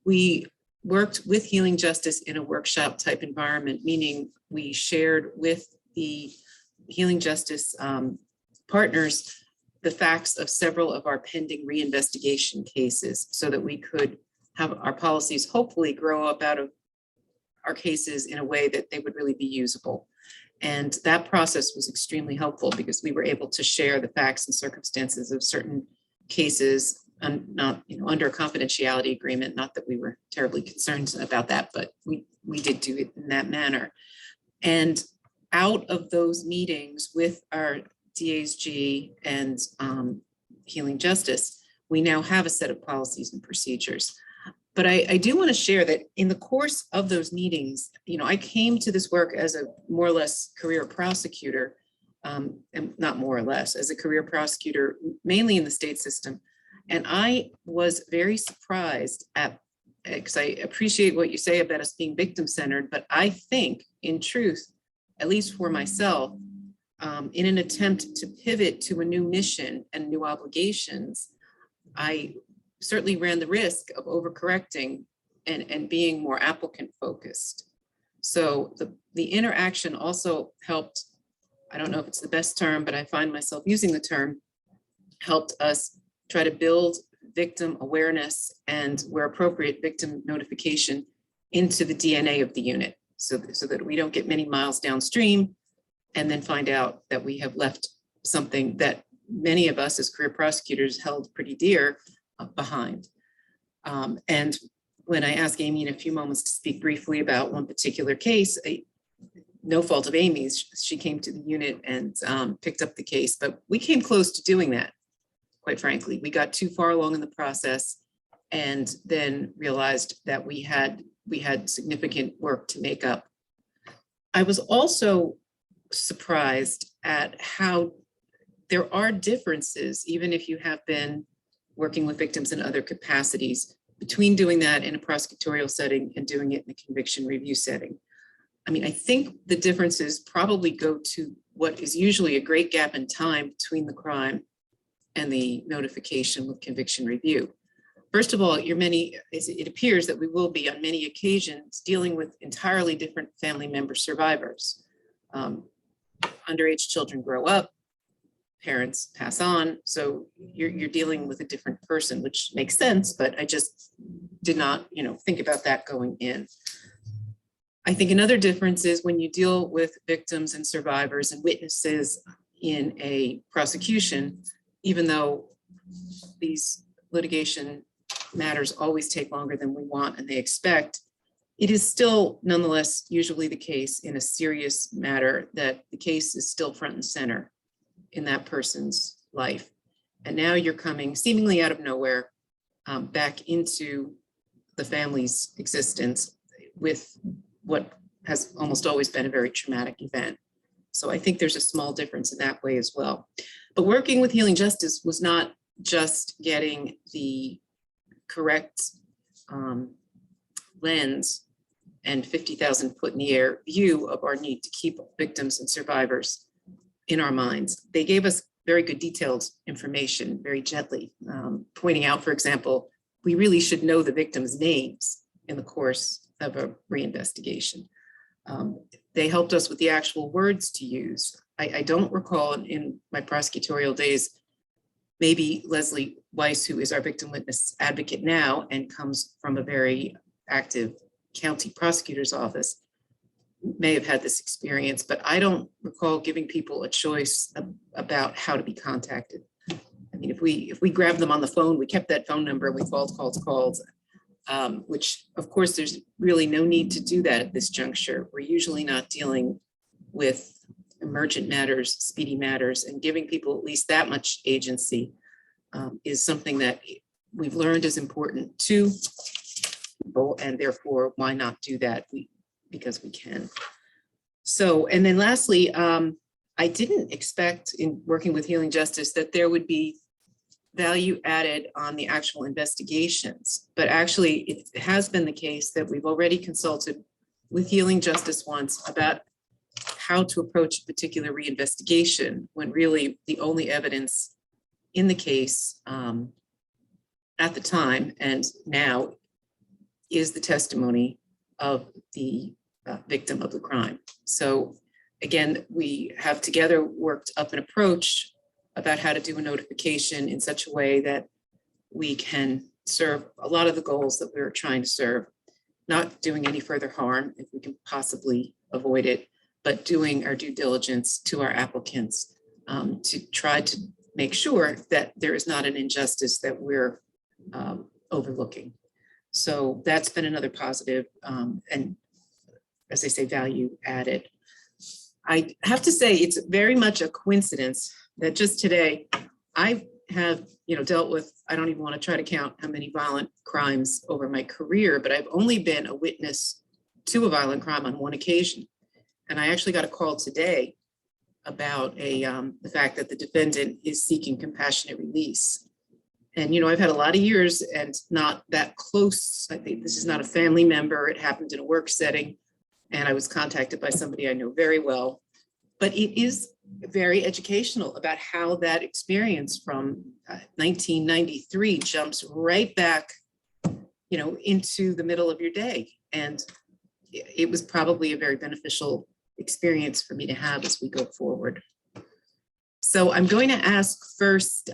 We worked with Healing Justice in a workshop type environment, meaning we shared with the Healing Justice partners the facts of several of our pending reinvestigation cases so that we could have our policies hopefully grow up out of our cases in a way that they would really be usable. And that process was extremely helpful because we were able to share the facts and circumstances of certain cases, not under a confidentiality agreement. Not that we were terribly concerned about that, but we did do it in that manner. And out of those meetings with our DASG and Healing Justice, we now have a set of policies and procedures. But I do want to share that in the course of those meetings, I came to this work as a more or less career prosecutor, and not more or less, as a career prosecutor, mainly in the state system. And I was very surprised at because I appreciate what you say about us being victim-centered, but I think in truth, at least for myself, in an attempt to pivot to a new mission and new obligations, I certainly ran the risk of overcorrecting and being more applicant focused. So the interaction also helped, I don't know if it's the best term, but I find myself using the term, helped us try to build victim awareness and, where appropriate, victim notification into the DNA of the unit, so that we don't get many miles downstream and then find out that we have left something that many of us as career prosecutors held pretty dear behind. And when I asked Amy in a few moments to speak briefly about one particular case, no fault of Amy's, she came to the unit and picked up the case, but we came close to doing that, quite frankly. We got too far along in the process and then realized that we had significant work to make up. I was also surprised at how there are differences, even if you have been working with victims in other capacities, between doing that in a prosecutorial setting and doing it in a conviction review setting. I mean, I think the differences probably go to what is usually a great gap in time between the crime and the notification with conviction review. First of all, it appears that we will be on many occasions dealing with entirely different family member survivors. Underage children grow up, parents pass on, so you're dealing with a different person, which makes sense, but I just did not, think about that going in. I think another difference is when you deal with victims and survivors and witnesses in a prosecution, even though these litigation matters always take longer than we want and they expect, it is still nonetheless usually the case in a serious matter that the case is still front and center in that person's life. And now you're coming seemingly out of nowhere back into the family's existence with what has almost always been a very traumatic event. So I think there's a small difference in that way as well. But working with Healing Justice was not just getting the correct lens and 50,000 foot in the air view of our need to keep victims and survivors in our minds. They gave us very good detailed information, very gently, pointing out, for example, we really should know the victims' names in the course of a reinvestigation. They helped us with the actual words to use. I don't recall in my prosecutorial days, maybe Leslie Weiss, who is our victim witness advocate now and comes from a very active county prosecutor's office, may have had this experience, but I don't recall giving people a choice about how to be contacted. I mean, if we grabbed them on the phone, we kept that phone number, we called, which of course there's really no need to do that at this juncture. We're usually not dealing with emergent matters, speedy matters, and giving people at least that much agency is something that we've learned is important to people, and therefore why not do that? Because we can. So, and then lastly, I didn't expect in working with Healing Justice that there would be value added on the actual investigations, but actually it has been the case that we've already consulted with Healing Justice once about how to approach a particular reinvestigation when really the only evidence in the case at the time and now is the testimony of the victim of the crime. So again, we have together worked up an approach about how to do a notification in such a way that we can serve a lot of the goals that we're trying to serve, not doing any further harm if we can possibly avoid it, but doing our due diligence to our applicants to try to make sure that there is not an injustice that we're overlooking. So that's been another positive and, as I say, value added. I have to say it's very much a coincidence that just today I have, dealt with, I don't even want to try to count how many violent crimes over my career, but I've only been a witness to a violent crime on one occasion. And I actually got a call today about the fact that the defendant is seeking compassionate release. And, I've had a lot of years and not that close. I think this is not a family member. It happened in a work setting. And I was contacted by somebody I know very well. But it is very educational about how that experience from 1993 jumps right back, into the middle of your day. And it was probably a very beneficial experience for me to have as we go forward. So I'm going to ask first,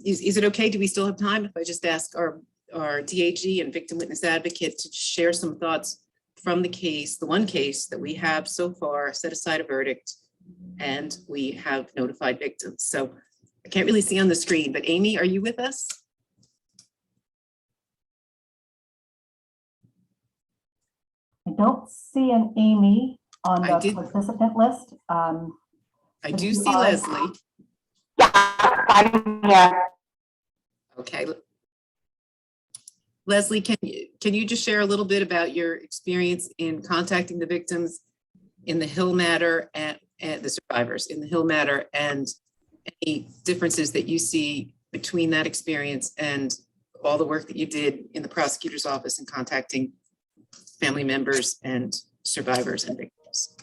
is it okay? Do we still have time if I just ask our DAG and victim witness advocate to share some thoughts from the case, the one case that we have so far, set aside a verdict, and we have notified victims. So I can't really see on the screen, but Amy, are you with us? I don't see an Amy on I the did. participant list. I But do you see are- Leslie. Yeah, I'm here. Okay. Leslie, can you just share a little bit about your experience in contacting the victims in the Hill matter and the survivors in the Hill matter, and any differences that you see between that experience and all the work that you did in the prosecutor's office in contacting family members and survivors and victims?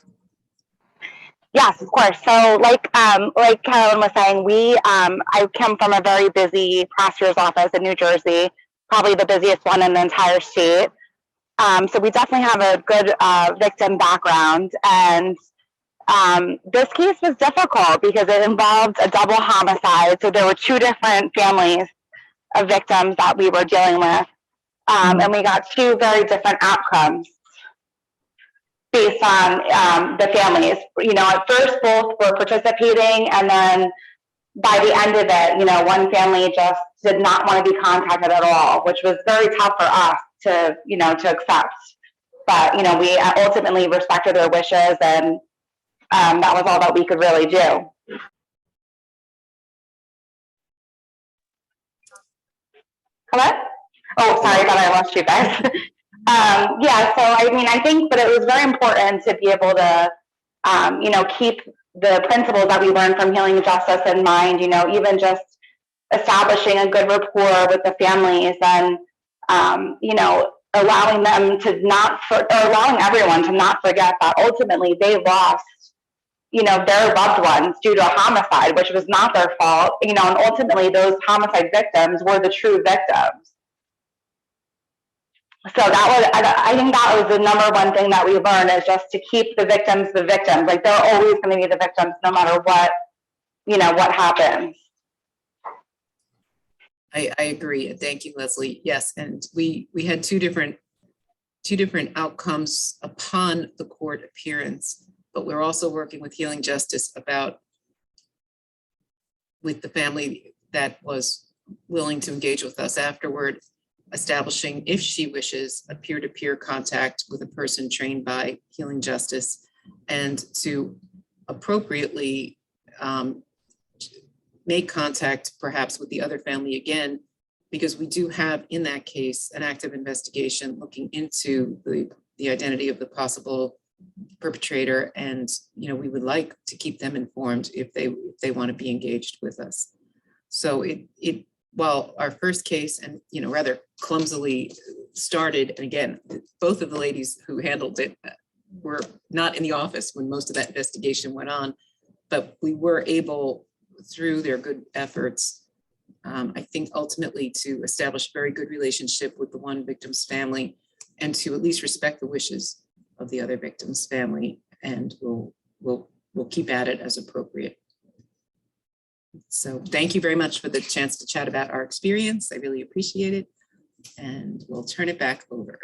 Yes, of course. So like Carolyn was saying, I come from a very busy prosecutor's office in New Jersey, probably the busiest one in the entire state. So we definitely have a good victim background. And this case was difficult because it involved a double homicide. So there were two different families of victims that we were dealing with. And we got two very different outcomes based on the families. At first both were participating, and then by the end of it, one family just did not want to be contacted at all, which was very tough for us to accept. But, we ultimately respected their wishes, and that was all that we could really do. Hello? Oh, sorry, I thought I lost you guys. Yeah, so I think, but it was very important to be able to, keep the principles that we learned from Healing Justice in mind, even just establishing a good rapport with the families and, allowing them to allowing everyone to not forget that ultimately they lost, their loved ones due to a homicide, which was not their fault, and ultimately those homicide victims were the true victims. So I think that was the number one thing that we learned, is just to keep the victims. Like, they're always going to be the victims no matter what, what happens. I agree. Thank you, Leslie. Yes, and we had two different outcomes upon the court appearance, but we're also working with Healing Justice with the family that was willing to engage with us afterward, establishing, if she wishes, a peer-to-peer contact with a person trained by Healing Justice, and to appropriately make contact perhaps with the other family again, because we do have in that case an active investigation looking into the identity of the possible perpetrator, and we would like to keep them informed if they want to be engaged with us. So it while our first case and rather clumsily started, and again, both of the ladies who handled it were not in the office when most of that investigation went on, but we were able, through their good efforts, I think ultimately to establish a very good relationship with the one victim's family, and to at least respect the wishes of the other victim's family, and we'll keep at it as appropriate. So thank you very much for the chance to chat about our experience. I really appreciate it, and we'll turn it back over.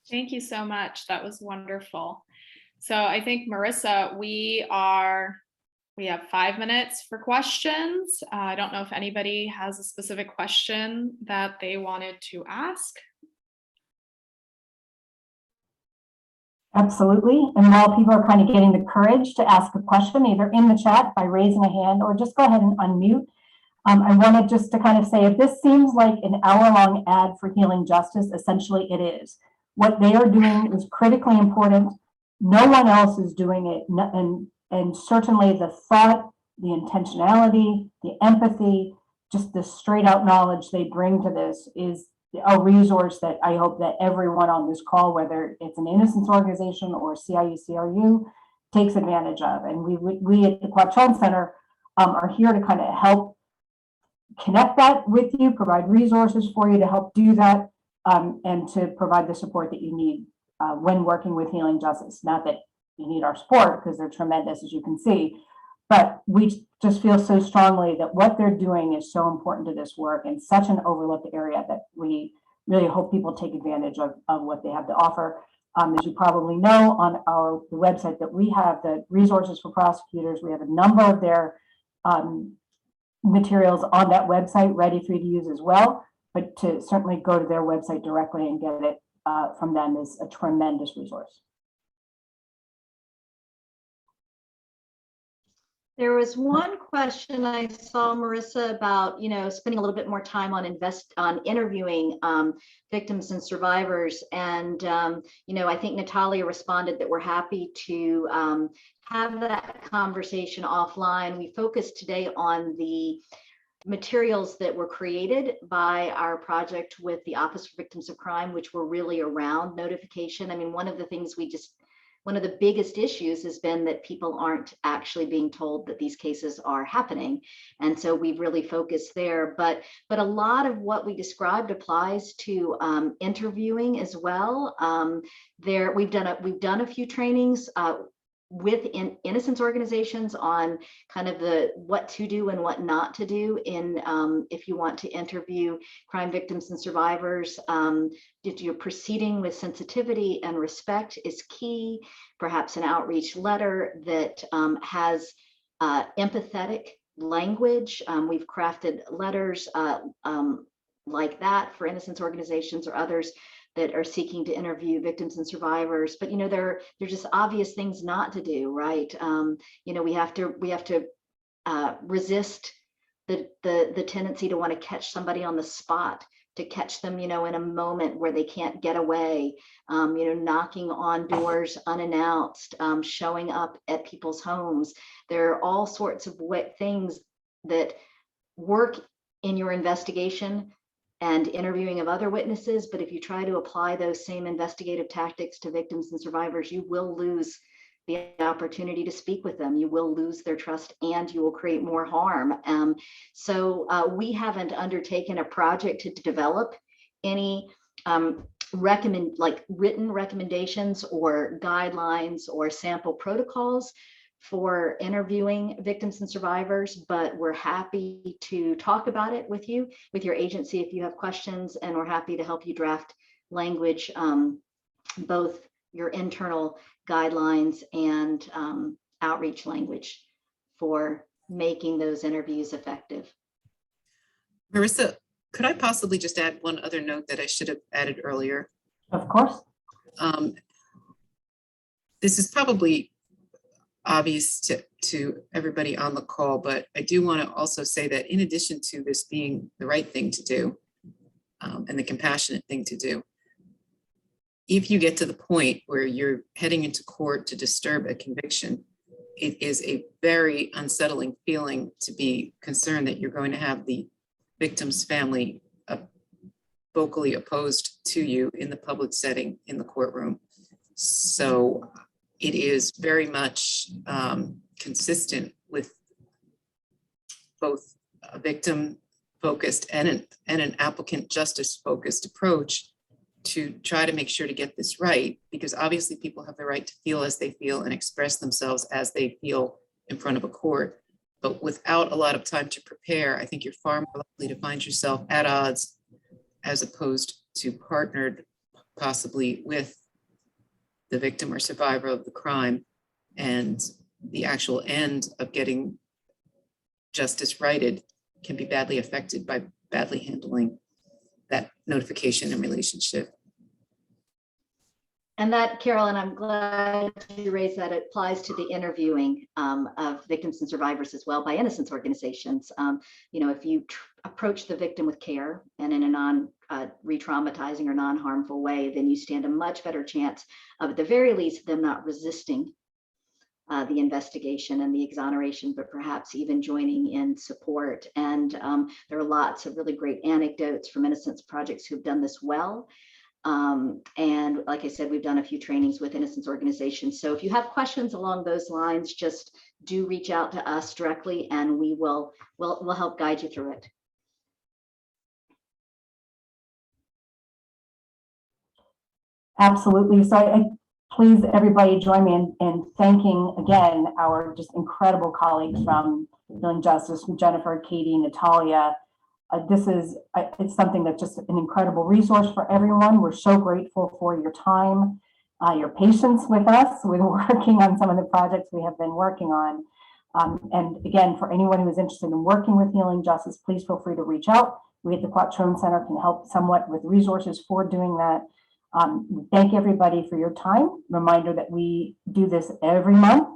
Thank you so much. That was wonderful. So I think, Marissa, we have 5 minutes for questions. I don't know if anybody has a specific question that they wanted to ask. Absolutely. And while people are kind of getting the courage to ask a question, either in the chat by raising a hand, or just go ahead and unmute. I wanted just to kind of say, if this seems like an hour-long ad for Healing Justice, essentially it is. What they are doing is critically important. No one else is doing it. And certainly the thought, the intentionality, the empathy, just the straight out knowledge they bring to this is a resource that I hope that everyone on this call, whether it's an Innocence organization or CIU, takes advantage of. And we at the Quattrone Center are here to kind of help connect that with you, provide resources for you to help do that, and to provide the support that you need when working with Healing Justice. Not that you need our support, because they're tremendous, as you can see, but we just feel so strongly that what they're doing is so important to this work and such an overlooked area that we really hope people take advantage of what they have to offer. As you probably know, on the website that we have, the resources for prosecutors, we have a number of their materials on that website ready for you to use as well. But to certainly go to their website directly and get it from them is a tremendous resource. There was one question I saw, Marissa, about, you know, spending a little bit more time on interviewing victims and survivors. And, you know, I think Natalia responded that we're happy to have that conversation offline. We focused today on the materials that were created by our project with the Office for Victims of Crime, which were really around notification. I mean, one of the things one of the biggest issues has been that people aren't actually being told that these cases are happening. And so we've really focused there, but a lot of what we described applies to interviewing as well. We've done a few trainings with Innocence organizations on kind of the what to do and what not to do in if you want to interview crime victims and survivors. You're proceeding with sensitivity and respect is key. Perhaps an outreach letter that has empathetic language. We've crafted letters like that for Innocence organizations or others that are seeking to interview victims and survivors. But, you know, they're just obvious things not to do, right? You know, we have to resist the tendency to want to catch somebody on the spot, to catch them, you know, in a moment where they can't get away, you know, knocking on doors unannounced, showing up at people's homes. There are all sorts of things that work in your investigation and interviewing of other witnesses, but if you try to apply those same investigative tactics to victims and survivors, you will lose the opportunity to speak with them. You will lose their trust and you will create more harm. So we haven't undertaken a project to develop any written recommendations or guidelines or sample protocols for interviewing victims and survivors, but we're happy to talk about it with you, with your agency if you have questions, and we're happy to help you draft language, both your internal guidelines and outreach language for making those interviews effective. Marissa, could I possibly just add one other note that I should have added earlier? Of course. This is probably obvious to everybody on the call, but I do want to also say that in addition to this being the right thing to do and the compassionate thing to do, if you get to the point where you're heading into court to disturb a conviction, it is a very unsettling feeling to be concerned that you're going to have the victim's family vocally opposed to you in the public setting in the courtroom. So it is very much consistent with both a victim-focused and an applicant justice-focused approach to try to make sure to get this right, because obviously people have the right to feel as they feel and express themselves as they feel in front of a court. But without a lot of time to prepare, I think you're far more likely to find yourself at odds as opposed to partnered possibly with the victim or survivor of the crime, and the actual end of getting justice righted can be badly affected by badly handling that notification and relationship. And that, Carolyn, I'm glad you raised that. It applies to the interviewing of victims and survivors as well by Innocence organizations. You know, if you approach the victim with care and in a non-re-traumatizing or non-harmful way, then you stand a much better chance of, at the very least, them not resisting the investigation and the exoneration, but perhaps even joining in support. And there are lots of really great anecdotes from Innocence projects who've done this well. And like I said, we've done a few trainings with Innocence organizations. So if you have questions along those lines, just do reach out to us directly, and we'll help guide you through it. Absolutely. So please, everybody, join me in thanking again our just incredible colleagues from Healing Justice, from Jennifer, Katie, Natalia. It's something that's just an incredible resource for everyone. We're so grateful for your time, your patience with us, with working on some of the projects we have been working on. And again, for anyone who is interested in working with Healing Justice, please feel free to reach out. We at the Quattrone Center can help somewhat with resources for doing that. Thank everybody for your time. Reminder that we do this every month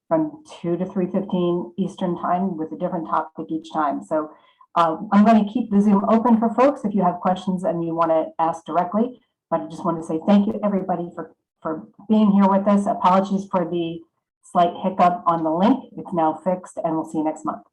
from 2 to 3:15 Eastern time with a different topic each time. So I'm going to keep the Zoom open for folks if you have questions and you want to ask directly. But I just want to say thank you everybody for being here with us. Apologies for the slight hiccup on the link. It's now fixed, and we'll see you next month.